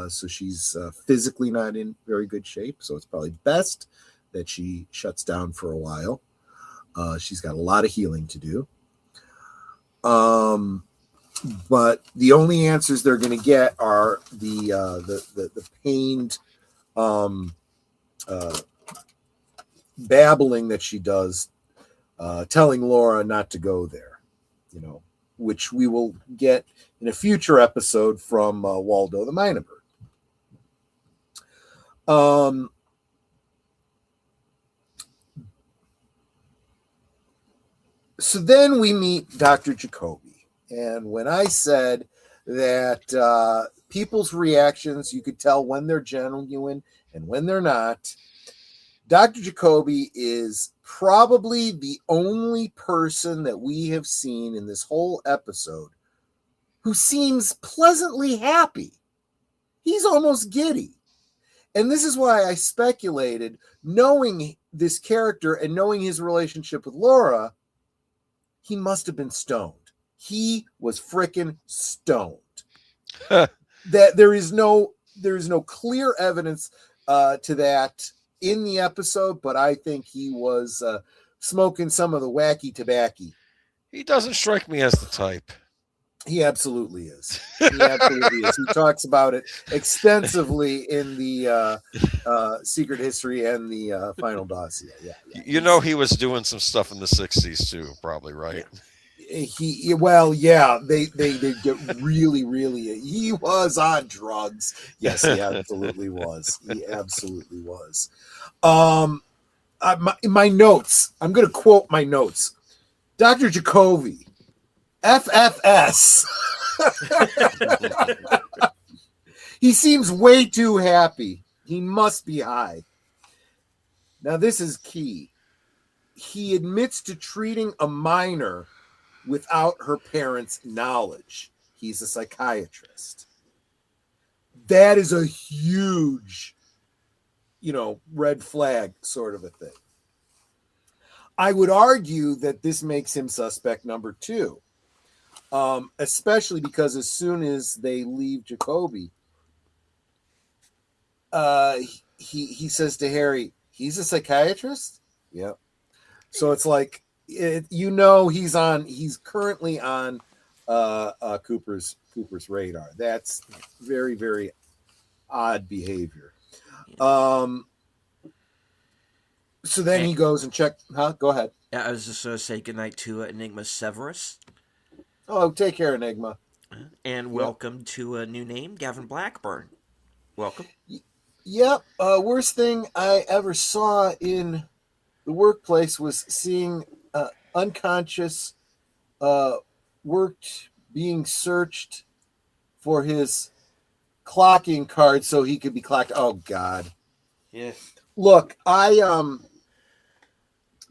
So she's physically not in very good shape. So it's probably best that she shuts down for a while. She's got a lot of healing to do. But the only answers they're going to get are the pained babbling that she does, telling Laura not to go there, you know, which we will get in a future episode from Waldo the Minor Bird. So then we meet Dr. Jacoby. And when I said that people's reactions, you could tell when they're genuine and when they're not, Dr. Jacoby is probably the only person that we have seen in this whole episode who seems pleasantly happy. He's almost giddy. And this is why I speculated, knowing this character and knowing his relationship with Laura, he must have been stoned. He was frickin' stoned. That there is no clear evidence to that in the episode, but I think he was smoking some of the wacky tobacco. He doesn't strike me as the type. He absolutely is. He absolutely is. He talks about it extensively in the Secret History and the Final Dossier. Yeah. You know, he was doing some stuff in the 60s too, probably, right? They get really, really. He was on drugs. Yes, he absolutely was. He absolutely was. My notes. I'm going to quote my notes. Dr. Jacoby. FFS. He seems way too happy. He must be high. Now, this is key. He admits to treating a minor without her parents' knowledge. He's a psychiatrist. That is a huge, red flag sort of a thing. I would argue that this makes him suspect number 2. Especially because as soon as they leave Jacoby, he says to Harry, he's a psychiatrist? Yeah. So it's like, he's currently on Cooper's radar. That's very, very odd behavior. So then he goes and checks. Go ahead. I was just going to say goodnight to Enigma Severus. Oh, take care, Enigma. And welcome to a new name, Gavin Blackburn. Welcome. Yep. Worst thing I ever saw in the workplace was seeing unconscious worked being searched for his clocking card so he could be clocked. Oh God. Yeah. Look, the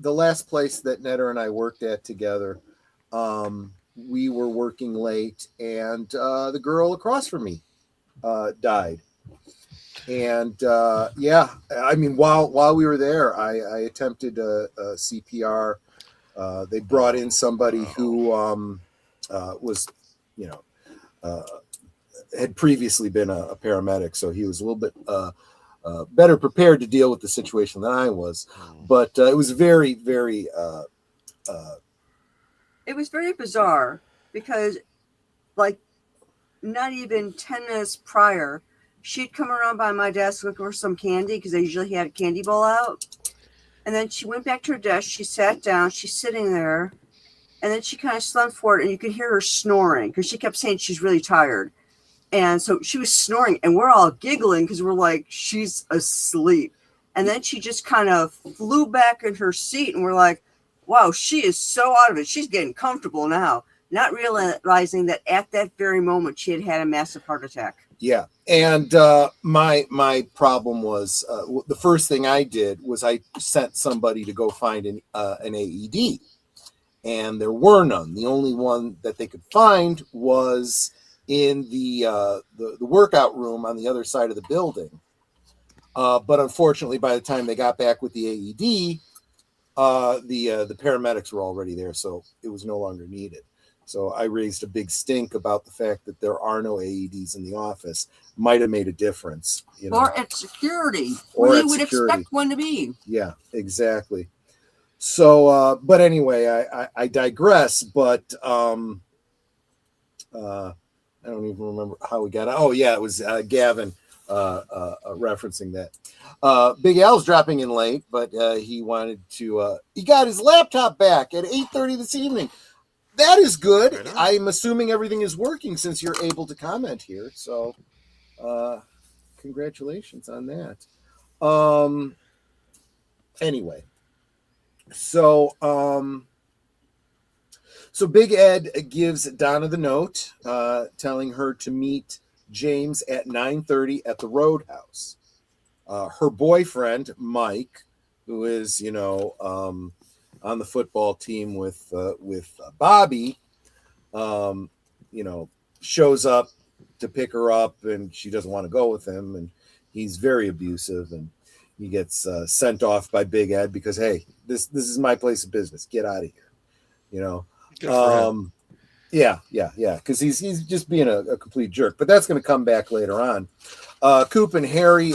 last place that Netter and I worked at together, we were working late, and the girl across from me died. And yeah, I mean, while we were there, I attempted a CPR. They brought in somebody who was, you know, had previously been a paramedic, so he was a little bit better prepared to deal with the situation than I was. But it was very, very. It was very bizarre because, like, not even 10 minutes prior, she'd come around by my desk looking for some candy because I usually had a candy bowl out. And then she went back to her desk. She sat down. She's sitting there. And then she kind of slumped forward, and you could hear her snoring because she kept saying she's really tired. And so she was snoring, and we're all giggling because we're like, she's asleep. And then she just kind of flew back in her seat, and we're like, wow, she is so out of it. She's getting comfortable now, not realizing that at that very moment she had had a massive heart attack. Yeah. And my problem was the first thing I did was I sent somebody to go find an AED, and there were none. The only one that they could find was in the workout room on the other side of the building. But unfortunately, by the time they got back with the AED, the paramedics were already there, so it was no longer needed. So I raised a big stink about the fact that there are no AEDs in the office. Might have made a difference, you know. Or at security, Or where at you would security. expect one to be. Yeah, exactly. So, but anyway, I digress. But I don't even remember how we got. Oh yeah, it was Gavin referencing that. Big Al's dropping in late, but he wanted to. He got his laptop back at 8:30 this evening. That is good. Right on. I'm assuming everything is working since you're able to comment here. So, congratulations on that. Anyway, so Big Ed gives Donna the note, telling her to meet James at 9:30 at the Roadhouse. Her boyfriend Mike, who is on the football team with Bobby, shows up to pick her up, and she doesn't want to go with him, and he's very abusive, and he gets sent off by Big Ed because, hey, this is my place of business. Get out of here, Good for him. Yeah, because he's just being a complete jerk. But that's going to come back later on. Coop and Harry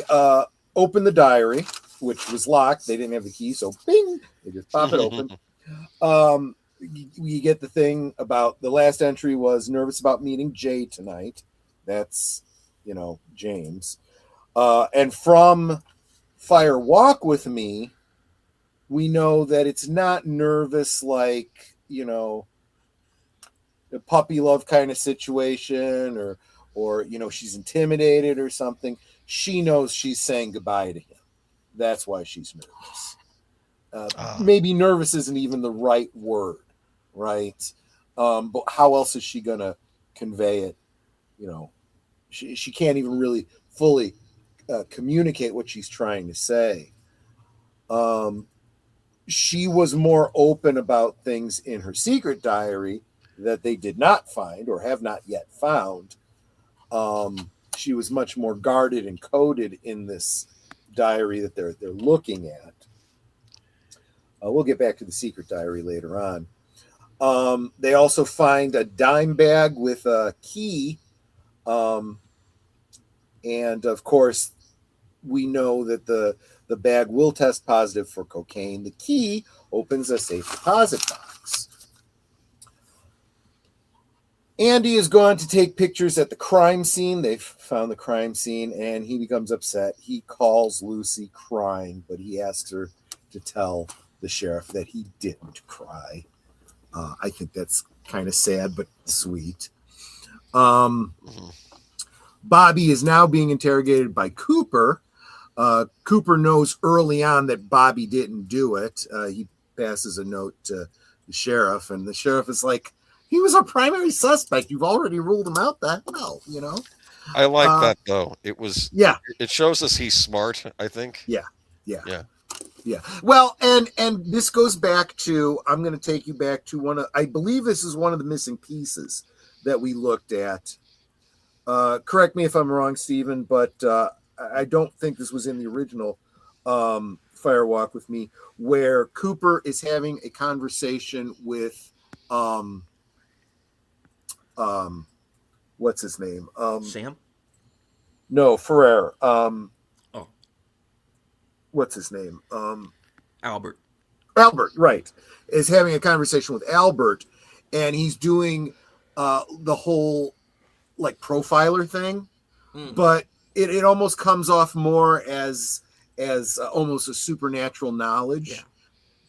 open the diary, which was locked. They didn't have the key, so bing, they just pop it open. We get the thing about the last entry was nervous about meeting Jay tonight. That's, James. And from Fire Walk With Me, we know that it's not nervous like, a puppy love kind of situation or she's intimidated or something. She knows she's saying goodbye to him. That's why she's nervous. Maybe nervous isn't even the right word, right? But how else is she going to convey it? She can't even really fully communicate what she's trying to say. She was more open about things in her secret diary that they did not find or have not yet found. She was much more guarded and coded in this diary that they're looking at. We'll get back to the secret diary later on. They also find a dime bag with a key. And of course, we know that the bag will test positive for cocaine. The key opens a safe deposit box. Andy is going to take pictures at the crime scene. They've found the crime scene, and he becomes upset. He calls Lucy crying, but he asks her to tell the sheriff that he didn't cry. I think that's kind of sad, but sweet. Bobby is now being interrogated by Cooper. Cooper knows early on that Bobby didn't do it. He passes a note to the sheriff, and the sheriff is like, He was our primary suspect. You've already ruled him out. The hell, you know. I like that though. Yeah. It shows us he's smart, I think. Yeah. Yeah. Well, and this goes back to, I'm going to take you back to I believe this is one of the missing pieces that we looked at. Correct me if I'm wrong, Stephen, but I don't think this was in the original Fire Walk with Me, where Cooper is having a conversation with what's his name? Sam? No, Ferrer. Oh. What's his name? Albert. Albert, right. Is having a conversation with Albert, and he's doing the whole like profiler thing, but it almost comes off more as almost a supernatural knowledge. Yeah.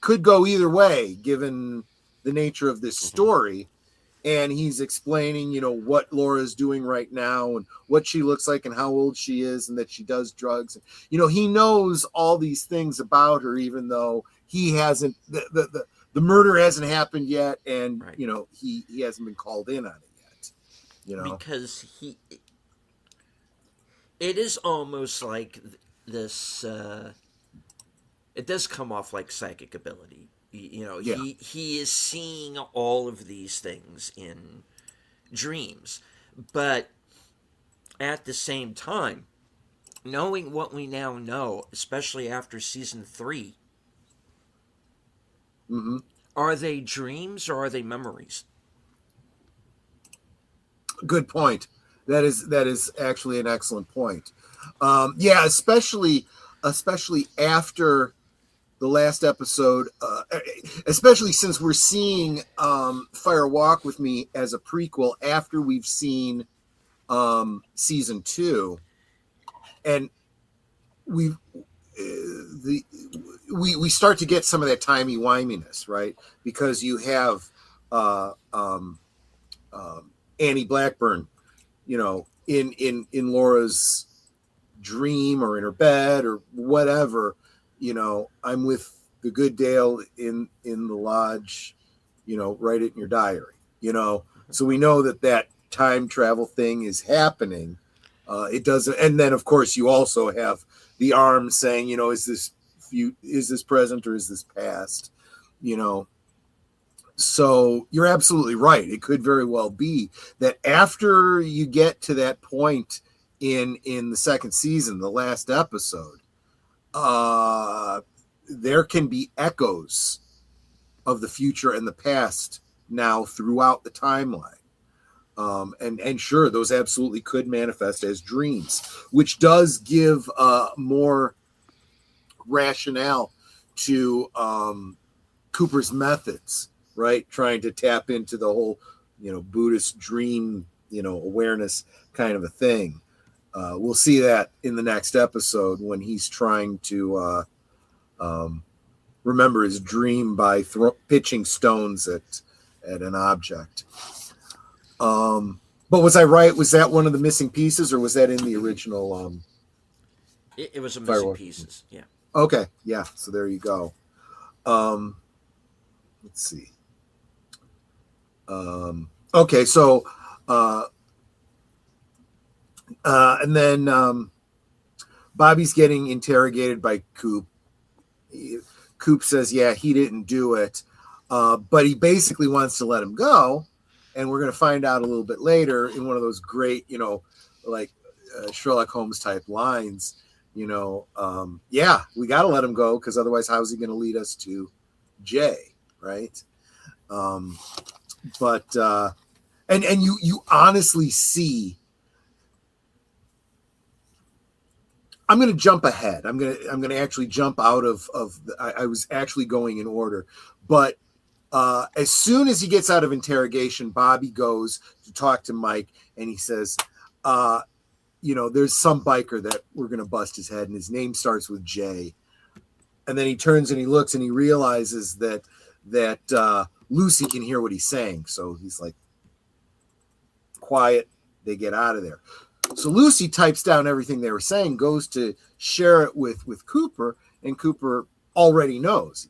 Could go either way given the nature of this story. And he's explaining, you know, what Laura's doing right now and what she looks like and how old she is and that she does drugs. You know, he knows all these things about her, even though he hasn't, the murder hasn't happened yet. And, Right. you know, he hasn't been called in on it yet, you know. Because it is almost like this, it does come off like psychic ability. You know, Yeah. he is seeing all of these things in dreams. But at the same time, knowing what we now know, especially after season 3, are they dreams or are they memories? Good point. That is actually an excellent point. Yeah, especially after the last episode, especially since we're seeing Fire Walk with Me as a prequel after we've seen season 2, and we start to get some of that timey-wiminess, right? Because you have Annie Blackburn, you know, in Laura's dream or in her bed or whatever. You know, I'm with the good Dale in the lodge, you know, write it in your diary, you know. So we know that time travel thing is happening. It doesn't, and then of course you also have the arm saying, you know, is this present or is this past, you know. So you're absolutely right. It could very well be that after you get to that point in the second season, the last episode, there can be echoes of the future and the past now throughout the timeline. And sure, those absolutely could manifest as dreams, which does give more rationale to Cooper's methods, right? Trying to tap into the whole, you know, Buddhist dream, you know, awareness kind of a thing. We'll see that in the next episode when he's trying to remember his dream by pitching stones at an object. But was I right? Was that one of the missing pieces, or was that in the original? It was a missing Firework. pieces. Yeah. Okay, yeah. So there you go. Let's see. Okay, so and then Bobby's getting interrogated by Coop. Coop says, yeah, he didn't do it, but he basically wants to let him go. And we're going to find out a little bit later in one of those great, you know, like Sherlock Holmes type lines, you know, yeah, we got to let him go because otherwise how's he going to lead us to Jay, right? But you honestly see. I'm going to jump ahead. I'm going to actually jump out of I was actually going in order, but as soon as he gets out of interrogation, Bobby goes to talk to Mike, and he says, you know, there's some biker that we're going to bust his head, and his name starts with J. And then he turns and he looks and he realizes that Lucy can hear what he's saying. So he's like, quiet. They get out of there. So Lucy types down everything they were saying, goes to share it with Cooper, and Cooper already knows.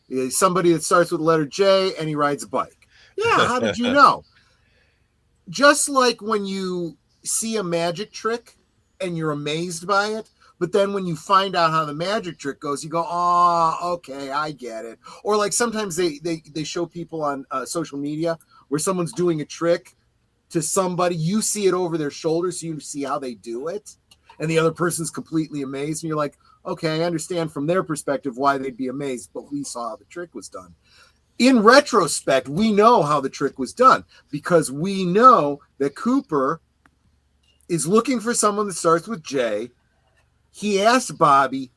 He's somebody that starts with the letter J, and he rides a bike. Yeah, how did you know? Just like when you see a magic trick and you're amazed by it, but then when you find out how the magic trick goes, you go, oh, okay, I get it. Or like sometimes they show people on social media where someone's doing a trick to somebody, you see it over their shoulder, so you see how they do it, and the other person's completely amazed, and you're like, okay, I understand from their perspective why they'd be amazed, but we saw how the trick was done. In retrospect, we know how the trick was done because we know that Cooper is looking for someone that starts with J. He asked Bobby,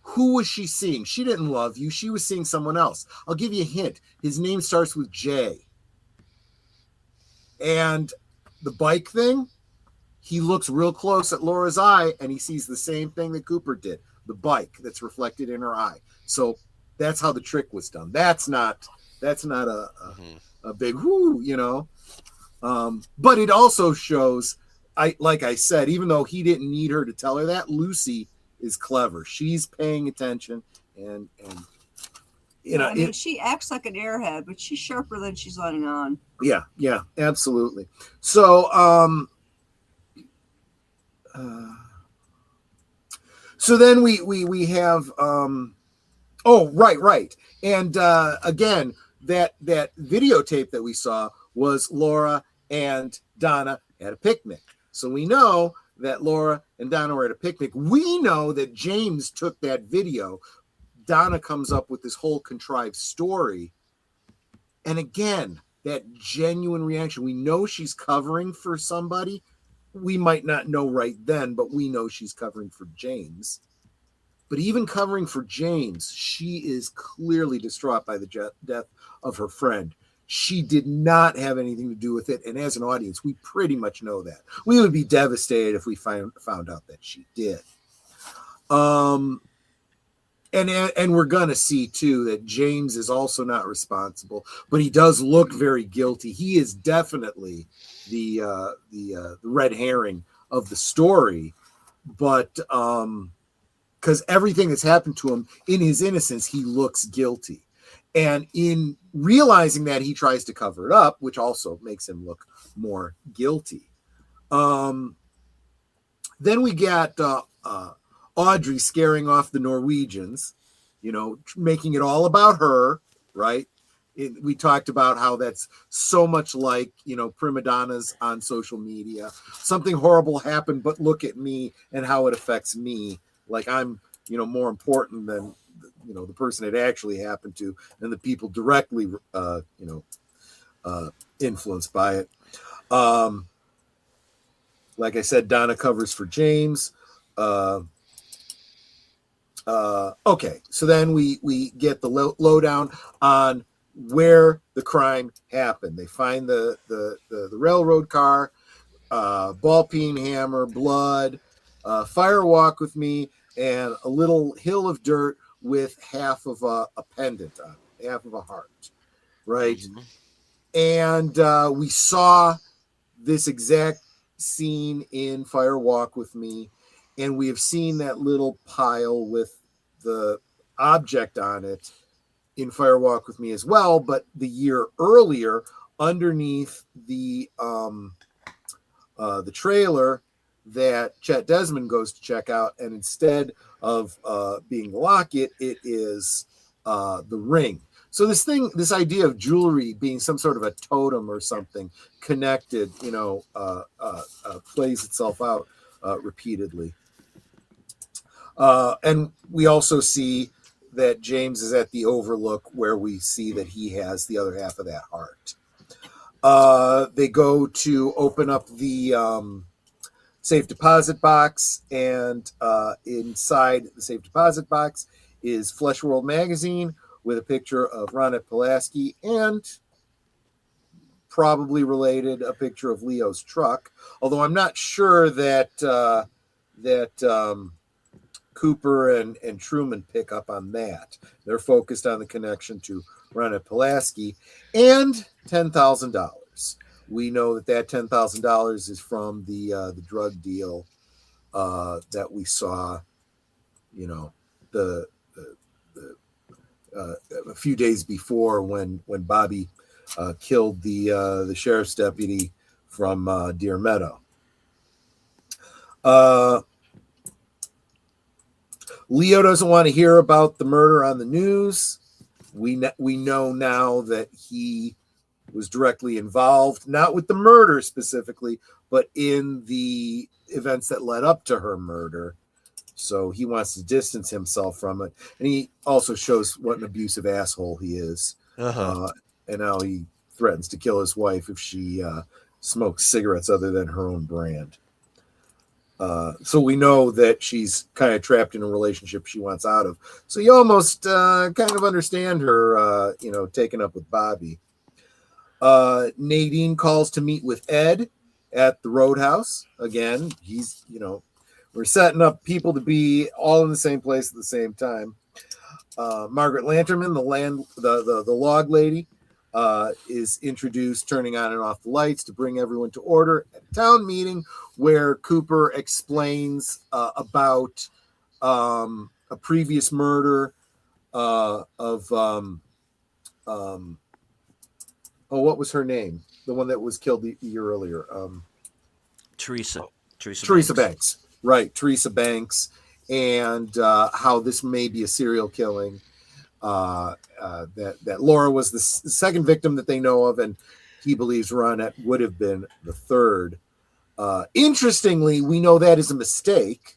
who was she seeing? She didn't love you. She was seeing someone else. I'll give you a hint. His name starts with J. And the bike thing, he looks real close at Laura's eye and he sees the same thing that Cooper did, the bike that's reflected in her eye. So that's how the trick was done. That's not a big whoo, you know. But it also shows, like I said, even though he didn't need her to tell her that, Lucy is clever. She's paying attention and you know, I mean, she acts like an airhead, but she's sharper than she's letting on. Yeah, absolutely. So so then we have oh, right. And again, that videotape that we saw was Laura and Donna at a picnic. So we know that Laura and Donna were at a picnic. We know that James took that video. Donna comes up with this whole contrived story. And again, that genuine reaction. We know she's covering for somebody. We might not know right then, but we know she's covering for James. But even covering for James, she is clearly distraught by the death of her friend. She did not have anything to do with it. And as an audience, we pretty much know that. We would be devastated if we found out that she did. And we're going to see, too, that James is also not responsible, but he does look very guilty. He is definitely the red herring of the story. But because everything that's happened to him in his innocence, he looks guilty. And in realizing that, he tries to cover it up, which also makes him look more guilty. Then we got Audrey scaring off the Norwegians, you know, making it all about her, right? We talked about how that's so much like, you know, prima donnas on social media. Something horrible happened, but look at me and how it affects me. Like I'm, you know, more important than, you know, the person it actually happened to and the people directly, influenced by it. Like I said, Donna covers for James. Okay, so then we get the lowdown on where the crime happened. They find the railroad car, ball peen hammer, blood, fire walk with me, and a little hill of dirt with half of a pendant on it, half of a heart, right? Mm-hmm. And we saw this exact scene in Fire Walk with Me, and we have seen that little pile with the object on it in Fire Walk with Me as well, but the year earlier, underneath the trailer that Chet Desmond goes to check out, and instead of being the locket, it is the ring. So this idea of jewelry being some sort of a totem or something connected, you know, plays itself out repeatedly. And we also see that James is at the overlook where we see that he has the other half of that heart. They go to open up the safe deposit box, and inside the safe deposit box is Flesh World magazine with a picture of Ronette Pulaski and, probably related, a picture of Leo's truck. Although I'm not sure that Cooper and Truman pick up on that. They're focused on the connection to Ronette Pulaski and $10,000. We know that $10,000 is from the drug deal that we saw, you know, a few days before when Bobby killed the sheriff's deputy from Deer Meadow. Leo doesn't want to hear about the murder on the news. We know now that he was directly involved, not with the murder specifically, but in the events that led up to her murder. So he wants to distance himself from it. And he also shows what an abusive asshole he is. And how he threatens to kill his wife if she smokes cigarettes other than her own brand. So we know that she's kind of trapped in a relationship she wants out of. So you almost kind of understand her, taking up with Bobby. Nadine calls to meet with Ed at the Roadhouse. Again, he's, we're setting up people to be all in the same place at the same time. Margaret Lanterman, the log lady, is introduced, turning on and off the lights to bring everyone to order at a town meeting where Cooper explains about a previous murder of what was her name? The one that was killed the year earlier. Teresa Banks. Right, Teresa Banks, and how this may be a serial killing. That Laura was the second victim that they know of, and he believes Ronette would have been the third. Interestingly, we know that is a mistake.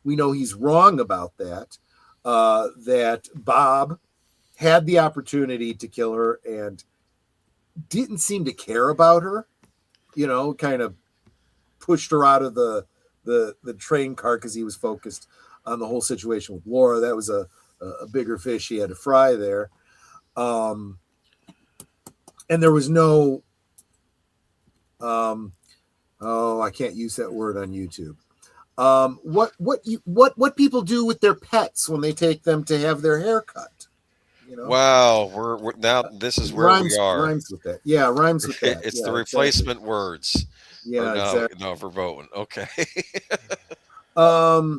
We know he's wrong about that. That Bob had the opportunity to kill her and didn't seem to care about her. Kind of pushed her out of the train car because he was focused on the whole situation with Laura. That was a bigger fish he had to fry there. And there was no, I can't use that word on YouTube. What people do with their pets when they take them to have their hair cut? Wow, we're now this is where we are. Rhymes with that. Yeah, rhymes with that. It's the replacement words. Yeah, exactly. No, verboten. Okay. So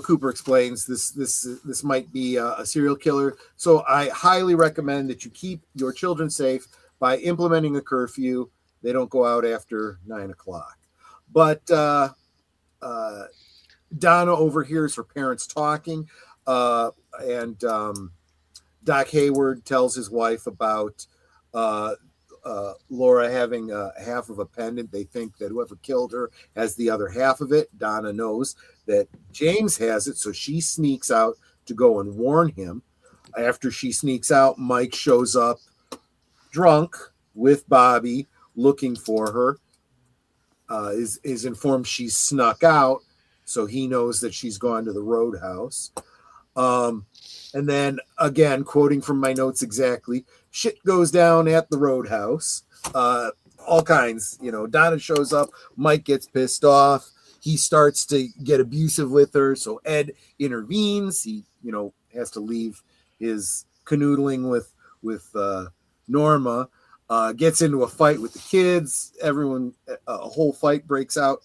Cooper explains this might be a serial killer. So I highly recommend that you keep your children safe by implementing a curfew. They don't go out after 9:00. But Donna overhears her parents talking, and Doc Hayward tells his wife about Laura having half of a pendant. They think that whoever killed her has the other half of it. Donna knows that James has it, so she sneaks out to go and warn him. After she sneaks out, Mike shows up drunk with Bobby looking for her. Is informed she's snuck out, so he knows that she's gone to the Roadhouse. And then, again, quoting from my notes exactly, shit goes down at the Roadhouse. All kinds, Donna shows up. Mike gets pissed off. He starts to get abusive with her. So Ed intervenes. He, has to leave his canoodling with Norma. Gets into a fight with the kids. Everyone, a whole fight breaks out.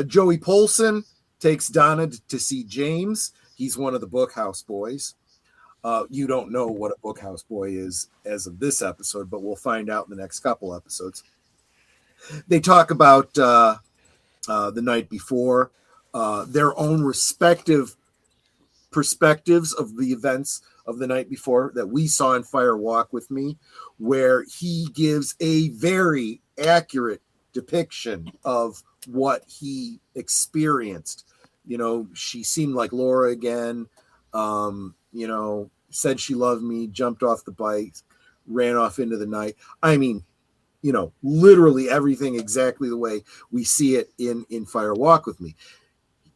Joey Polson takes Donna to see James. He's one of the Bookhouse Boys. You don't know what a Bookhouse Boy is as of this episode, but we'll find out in the next couple episodes. They talk about the night before, their own respective perspectives of the events of the night before that we saw in Fire Walk with Me, where he gives a very accurate depiction of what he experienced. She seemed like Laura again, said she loved me, jumped off the bike, ran off into the night. I mean, literally everything exactly the way we see it in Fire Walk with Me.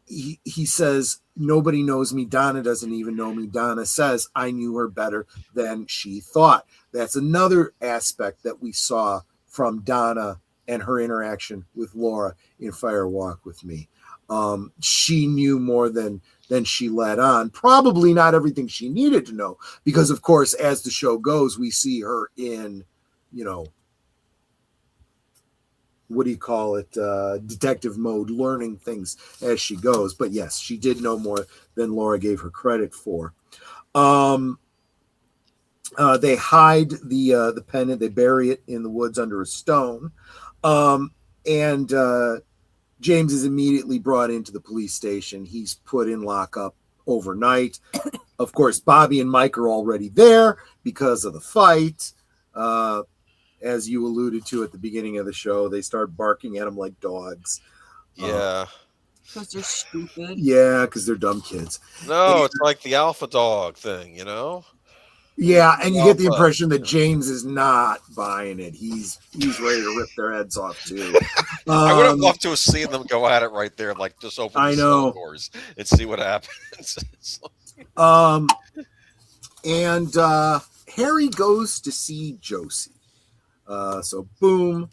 He says, nobody knows me. Donna doesn't even know me. Donna says, I knew her better than she thought. That's another aspect that we saw from Donna and her interaction with Laura in Fire Walk with Me. She knew more than she let on. Probably not everything she needed to know, because, of course, as the show goes, we see her in, what do you call it, detective mode, learning things as she goes. But yes, she did know more than Laura gave her credit for. They hide the pendant. They bury it in the woods under a stone. And James is immediately brought into the police station. He's put in lockup overnight. Of course, Bobby and Mike are already there because of the fight. As you alluded to at the beginning of the show, they start barking at him like dogs. Yeah. Because they're stupid. Yeah, because they're dumb kids. No, it's like the alpha dog thing, you know? Yeah, and you get the Alpha. impression that James is not buying it. He's ready to rip their heads off too. I would have loved to have seen them go at it right there, like just open the cell doors and see what happens. And Harry goes to see Josie. So boom,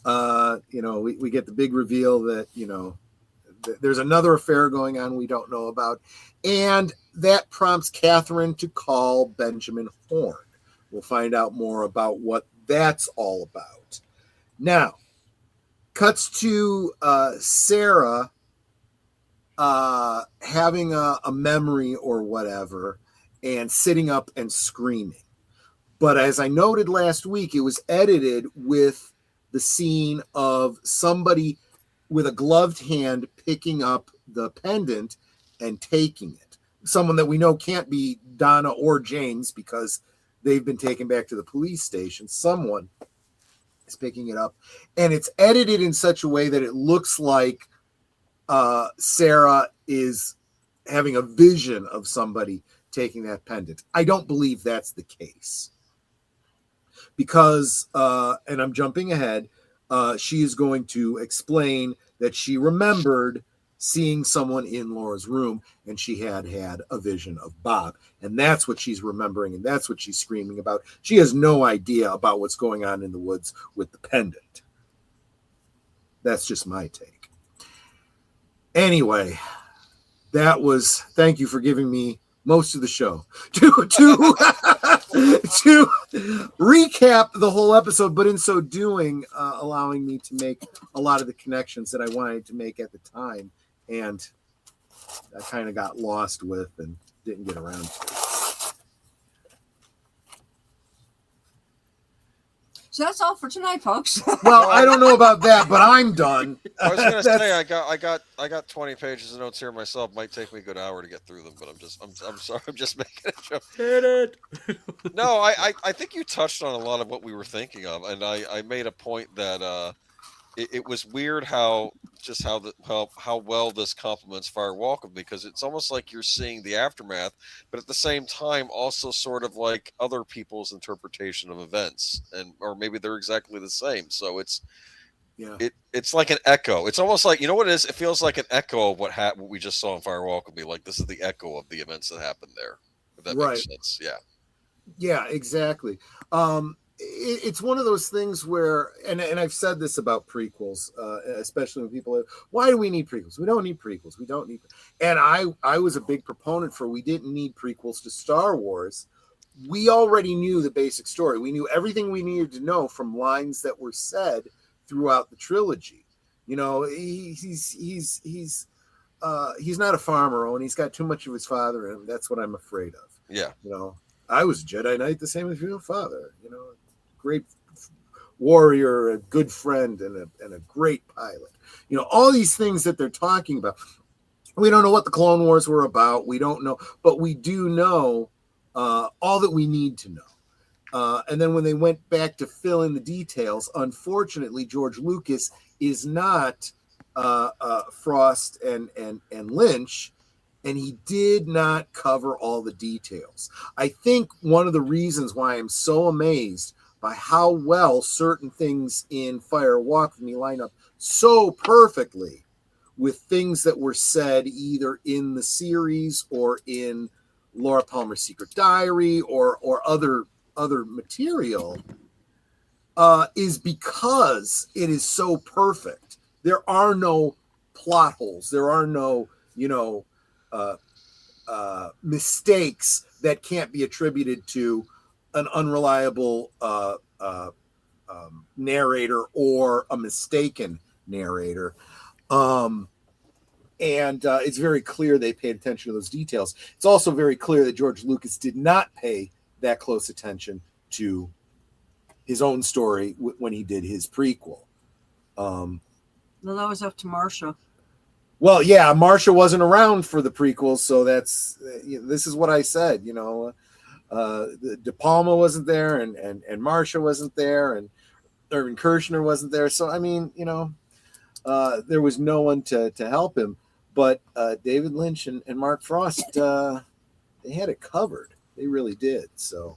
we get the big reveal that, there's another affair going on we don't know about. And that prompts Catherine to call Benjamin Horn. We'll find out more about what that's all about. Now, cuts to Sarah having a memory or whatever and sitting up and screaming. But as I noted last week, it was edited with the scene of somebody with a gloved hand picking up the pendant and taking it. Someone that we know can't be Donna or James because they've been taken back to the police station. Someone is picking it up. And it's edited in such a way that it looks like Sarah is having a vision of somebody taking that pendant. I don't believe that's the case. Because, and I'm jumping ahead, she is going to explain that she remembered seeing someone in Laura's room and she had a vision of Bob. And that's what she's remembering and that's what she's screaming about. She has no idea about what's going on in the woods with the pendant. That's just my take. Anyway, thank you for giving me most of the show to recap the whole episode, but in so doing, allowing me to make a lot of the connections that I wanted to make at the time, and I kind of got lost with and didn't get around to. So that's all for tonight, folks. Well, I don't know about that, but I'm done. I was gonna say I got 20 pages of notes here myself. Might take me a good hour to get through them, but I'm sorry, I'm just making a joke. Hit it. No, I think you touched on a lot of what we were thinking of, and I made a point that it was weird how well this complements Fire Walk, because it's almost like you're seeing the aftermath, but at the same time also sort of like other people's interpretation of events, or maybe they're exactly the same. So it's like an echo. It's almost like, you know what it is? It feels like an echo of what we just saw in Fire Walk. Like this is the echo of the events that happened there. If that makes sense. Yeah. Yeah, exactly. It's one of those things where, and I've said this about prequels, especially when people are, why do we need prequels? We don't need prequels. We don't need. And I was a big proponent for, we didn't need prequels to Star Wars. We already knew the basic story. We knew everything we needed to know from lines that were said throughout the trilogy. He's not a farmer, and he's got too much of his father in him. That's what I'm afraid of. Yeah. I was a Jedi Knight the same as your father. Great warrior, a good friend, and a great pilot. All these things that they're talking about. We don't know what the Clone Wars were about. We don't know, but we do know all that we need to know. And then when they went back to fill in the details, unfortunately, George Lucas is not Frost and Lynch, and he did not cover all the details. I think one of the reasons why I'm so amazed by how well certain things in Fire Walk with Me line up so perfectly with things that were said either in the series or in Laura Palmer's Secret Diary or other material is because it is so perfect. There are no plot holes. There are no, mistakes that can't be attributed to an unreliable narrator or a mistaken narrator. And it's very clear they paid attention to those details. It's also very clear that George Lucas did not pay that close attention to his own story when he did his prequel. No, that was up to Marsha. Well, yeah, Marsha wasn't around for the prequel, so this is what I said. De Palma wasn't there, and Marsha wasn't there, and Irvin Kershner wasn't there. So I mean, there was no one to help him. But David Lynch and Mark Frost, they had it covered. They really did. So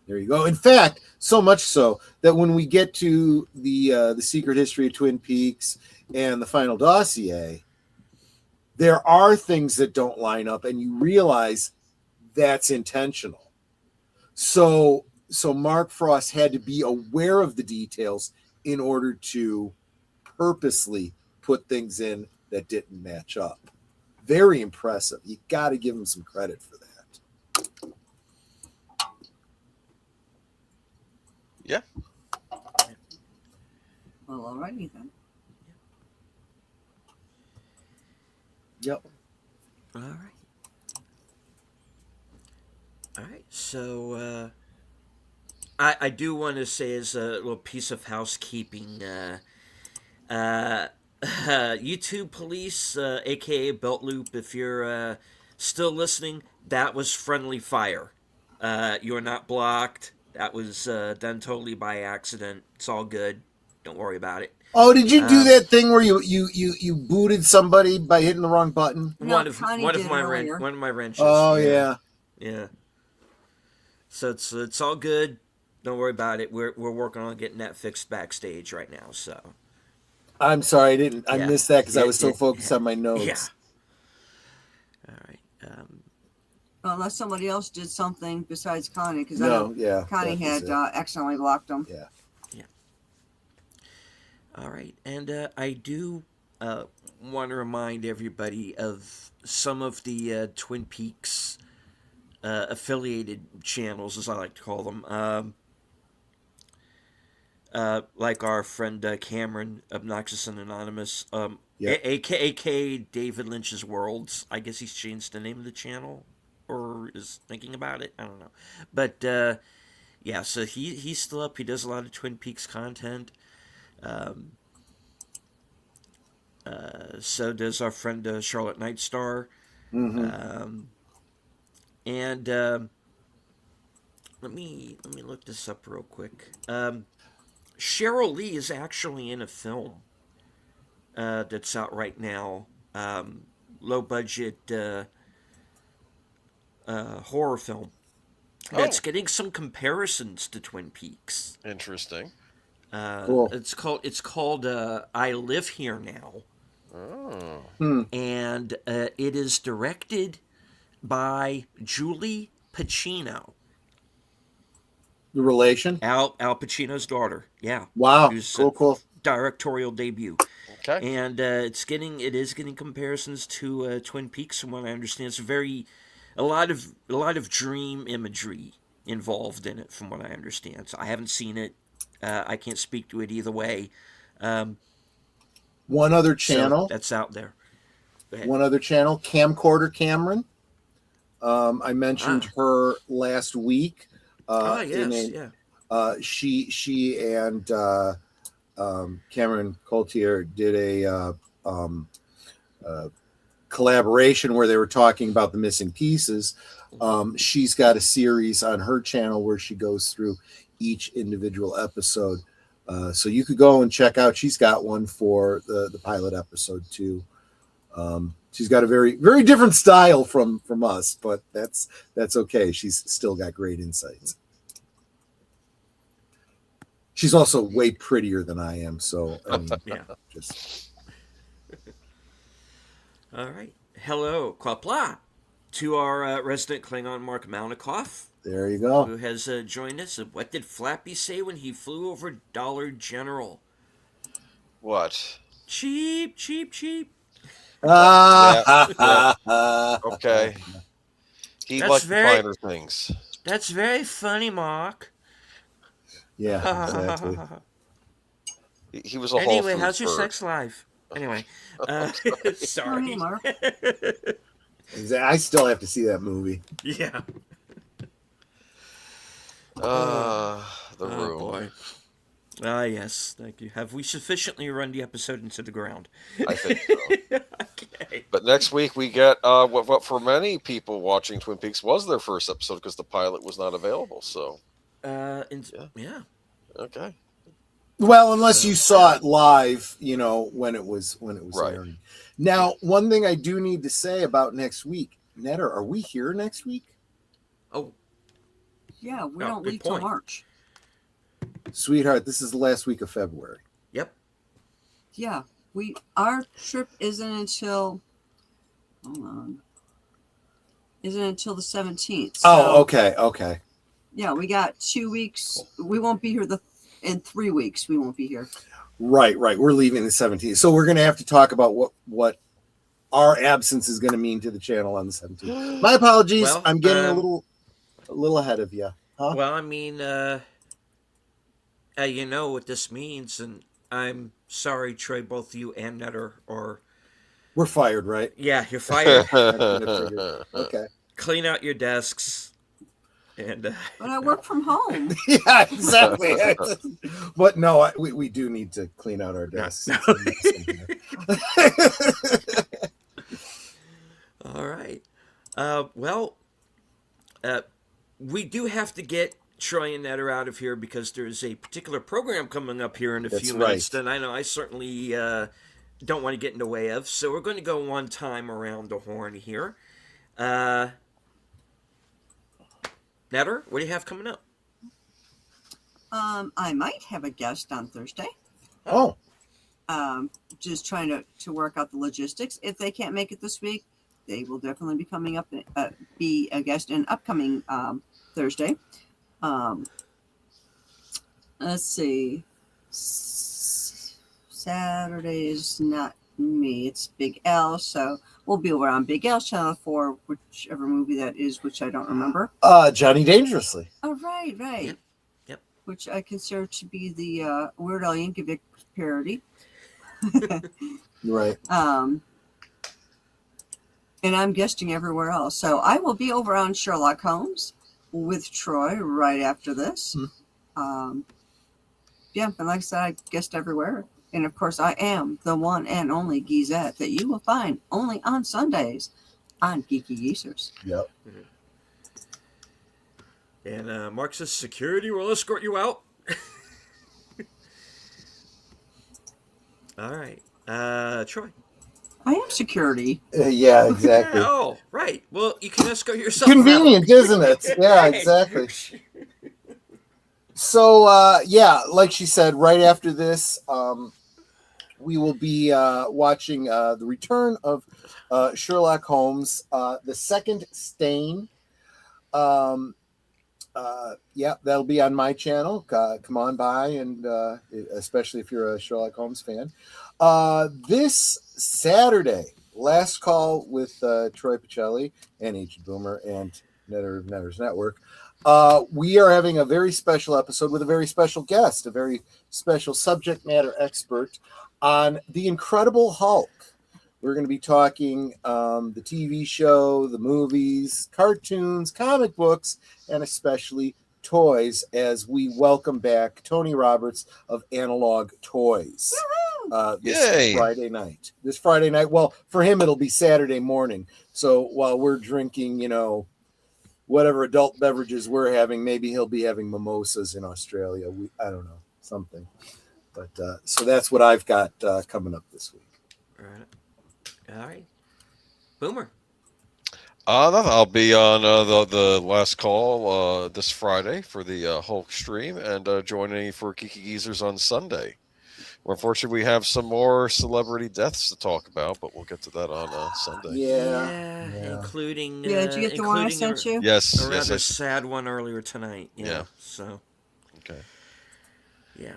there you go. In fact, so much so that when we get to the Secret History of Twin Peaks and the final dossier, there are things that don't line up, and you realize that's intentional. So Mark Frost had to be aware of the details in order to purposely put things in that didn't match up. Very impressive. You got to give him some credit for that. Yeah. Well, alrighty then. Yep. All right. All right. So I do want to say as a little piece of housekeeping, YouTube police, aka Belt Loop, if you're still listening, that was friendly fire. You're not blocked. That was done totally by accident. It's all good. Don't worry about it. Oh, did you do that thing where you booted somebody by hitting the wrong button? No, One of Connie my earlier. one of my wrenches. Oh yeah. So it's all good. Don't worry about it. We're working on getting that fixed backstage right now. So I'm sorry, I missed that because I was so focused on my notes. Yeah. All right. Well, unless somebody else did something besides Connie, because Connie had accidentally blocked them. Yeah. All right, and I do want to remind everybody of some of the Twin Peaks affiliated channels, as I like to call them. Like our friend Cameron, Obnoxious and Anonymous, aka David Lynch's Worlds. I guess he's changed the name of the channel, or is thinking about it. I don't know, but so he's still up. He does a lot of Twin Peaks content. So does our friend Charlotte Nightstar. Mm-hmm. And let me look this up real quick. Cheryl Lee is actually in a film that's out right now. Low budget horror film that's getting some comparisons to Twin Peaks. Interesting. Cool. It's called I Live Here Now. Oh. And it is directed by Julie Pacino. The relation? Al Pacino's daughter. Yeah. Wow. Cool. Directorial debut. Okay. And it is getting comparisons to Twin Peaks, from what I understand. It's a lot of dream imagery involved in it, from what I understand. So I haven't seen it. I can't speak to it either way. One other channel that's out there. One other channel, Camcorder Cameron. I mentioned her last week. She and Cameron Coultier did a collaboration where they were talking about the missing pieces. She's got a series on her channel where she goes through each individual episode. So you could go and check out. She's got one for the pilot episode too. She's got a very, very different style from us, but that's okay. She's still got great insights. She's also way prettier than I am. So just. All right. Hello, Quapla, to our resident Klingon, Mark Malnikoff. There you go. Who has joined us. What did Flappy say when he flew over Dollar General? What? Cheap, cheap, cheap. Okay. He likes finer things. That's very funny, Mark. Yeah, exactly. He was a Whole Anyway, Foods how's your bird. sex life? Anyway, Oh, hey, sorry. Mark. I still have to see that movie. Yeah. The Oh Room. boy. Ah, yes. Thank you. Have we sufficiently run the episode into the ground? I think so. Okay. But next week we get what for many people watching Twin Peaks was their first episode because the pilot was not available. So Yeah. okay, Well, unless So- you saw it live, when it was Right. airing. Now, one thing I do need to say about next week, Netter, are we here next week? Oh, Yeah, we Oh, don't good leave till point. March. Sweetheart, this is the last week of February. yep. Yeah, our trip isn't until hold on. Isn't until the 17th. So, Oh, okay. yeah, we got 2 weeks. We won't be here in 3 weeks. We won't be here. Right. We're leaving the 17th. So we're going to have to talk about what our absence is going to mean to the channel on the 17th. My apologies. Well, I'm getting a little ahead of you. Huh? Well, I mean, you know what this means, and I'm sorry, Trey, both you and Netter, or We're fired, right? yeah, you're fired. That's what I figured. Okay. Clean out your desks, and But I work from home. Yeah, exactly. But no, we do need to clean out our desks. No. It's all right. Well, we do have to get Troy and Netter out of here because there's a particular program coming up here in a That's few right. minutes that I know I certainly don't want to get in the way of. So we're going to go one time around the horn here. Netter, what do you have coming up? I might have a guest on Thursday. Oh, Just trying to work out the logistics. If they can't make it this week, they will definitely be coming up, be a guest in upcoming Thursday. Let's see. Saturday is not me. It's Big L. So we'll be over on Big L's channel for whichever movie that is, which I don't remember. Johnny Dangerously. Oh, right. Yep. Which I consider to be the Weird Al Yankovic parody. Right. And I'm guesting everywhere else. So I will be over on Sherlock Holmes with Troy right after this. Yeah, and like I said, I guest everywhere. And of course, I am the one and only Gazette that you will find only on Sundays on Geeky Geesers. Yep. And Mark says security will escort you out. All right. Troy. I am security. Yeah, exactly. Oh, right. Well, you can escort yourself Convenient, isn't it? Yeah, Right. exactly. So, like she said, right after this, we will be watching the return of Sherlock Holmes, the second stain. That'll be on my channel. Come on by, and especially if you're a Sherlock Holmes fan. This Saturday, last call with Troy Pacelli and Agent Boomer and Netter's Network. We are having a very special episode with a very special guest, a very special subject matter expert on The Incredible Hulk. We're going to be talking the TV show, the movies, cartoons, comic books, and especially toys as we welcome back Tony Roberts of Analog Toys this Yay. Friday night. This Friday night. Well, for him, it'll be Saturday morning. So while we're drinking, whatever adult beverages we're having, maybe he'll be having mimosas in Australia. I don't know, something. But so that's what I've got coming up this week. All right. Boomer. Nothing. I'll be on the last call this Friday for the Hulk stream and joining for Geeky Geezers on Sunday. Well, unfortunately, we have some more celebrity deaths to talk about, but we'll get to that on Sunday. Yeah. Including. Yeah, did you get the one I including sent you? Yes. A rather Yes. sad one earlier tonight. Yeah. So. Okay. Yeah.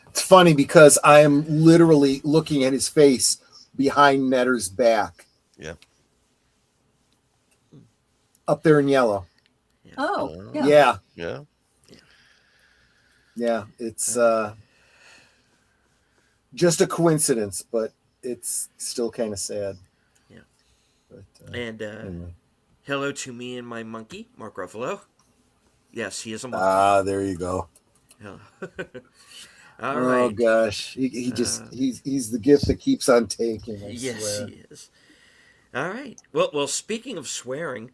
It's funny because I am literally looking at his face behind Netter's back. Yeah. Up there in yellow. Oh, yeah. Yeah. Yeah. Yeah, it's just a coincidence, but it's still kind of sad. Yeah. But And anyway. hello to me and my monkey, Mark Ruffalo. Yes, he is a monkey. There you go. Hello. All Oh right. gosh, he just he's the gift that keeps on taking. I Yes, swear. he is. All right. Well. Speaking of swearing,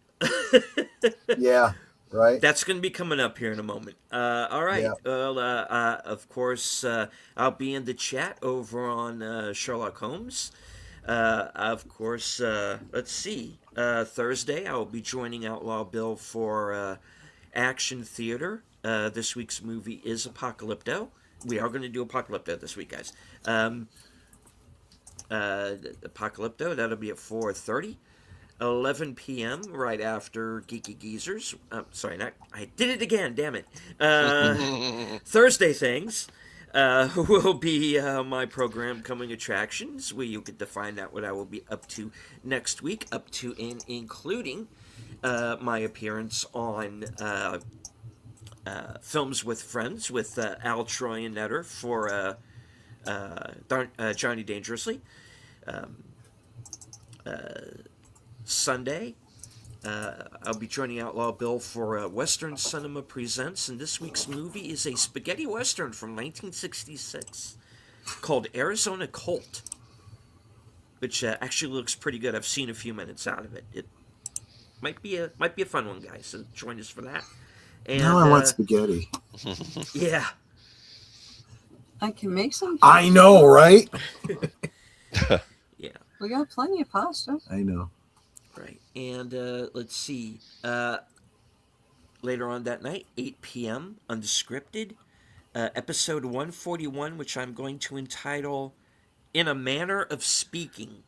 Yeah, right. that's going to be coming up here in a moment. All right. Yeah. Well, of course, I'll be in the chat over on Sherlock Holmes. Of course, let's see. Thursday, I will be joining Outlaw Bill for action theater. This week's movie is Apocalypto. We are going to do Apocalypto this week, guys. Apocalypto, that'll be at 4:30. 11 p.m. right after Geeky Geezers. Sorry, not I did it again. Damn it. Thursday things will be my program Coming Attractions, where you get to find out what I will be up to next week, up to and including my appearance on Films with Friends with Al, Troy, and Netter for Johnny Dangerously. Sunday, I'll be joining Outlaw Bill for Western Cinema Presents, and this week's movie is a spaghetti western from 1966 called Arizona Colt, which actually looks pretty good. I've seen a few minutes out of it. It might be a fun one, guys. So join us for that. And Now I want spaghetti. yeah, I can make some. I know, right? yeah, We got plenty of pasta. I know. right. And let's see. Later on that night, 8 p.m. Unscripted, episode 141, which I'm going to entitle "In a Manner of Speaking."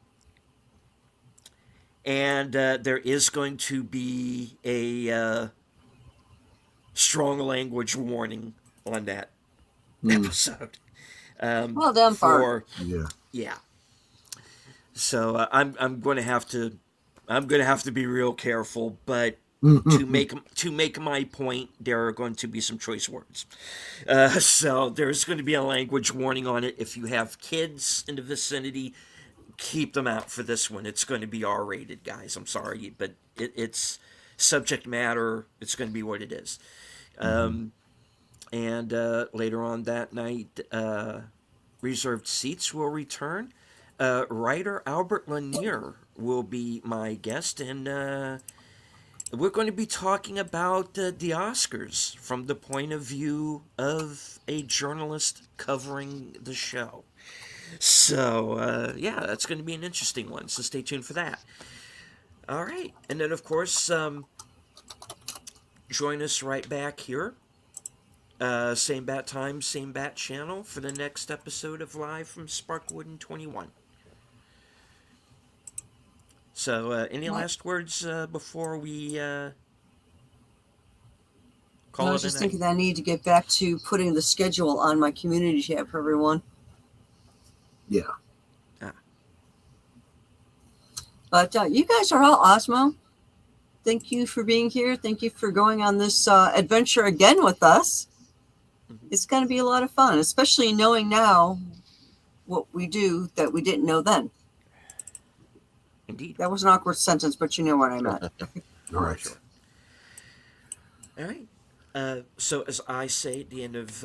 And there is going to be a strong language warning on that episode. Well done, Bart. Yeah. So I'm going to have to be real careful, but to make my point, there are going to be some choice words. So there's going to be a language warning on it. If you have kids in the vicinity, keep them out for this one. It's going to be R-rated, guys. I'm sorry, but it's subject matter. It's going to be what it is. And later on that night, reserved seats will return. Writer Albert Lanier will be my guest, and we're going to be talking about the Oscars from the point of view of a journalist covering the show. So, yeah, that's going to be an interesting one, so stay tuned for that. All right, and then, of course, join us right back here. Same bat time, same bat channel for the next episode of Live from Sparkwood in 21. So, any last words before we call it a night? I was just thinking that I need to get back to putting the schedule on my community tab for everyone. Yeah. But you guys are all awesome. Thank you for being here. Thank you for going on this adventure again with us. It's going to be a lot of fun, especially knowing now what we do that we didn't know then. Indeed. That was an awkward sentence, but you know what I meant. All right. Sure. All right. So, as I say at the end of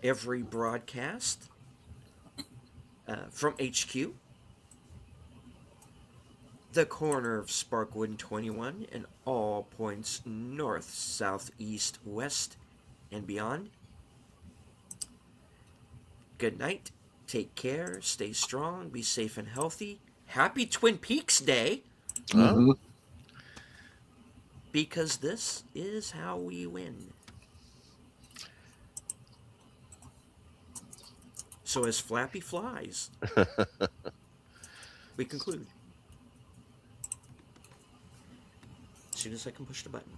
every broadcast from HQ, the corner of Sparkwood and 21, and all points north, south, east, west, and beyond. Good night. Take care. Stay strong. Be safe and healthy. Happy Twin Peaks Day. Mm-hmm. Because this is how we win. So as Flappy flies, we conclude. As soon as I can push the button.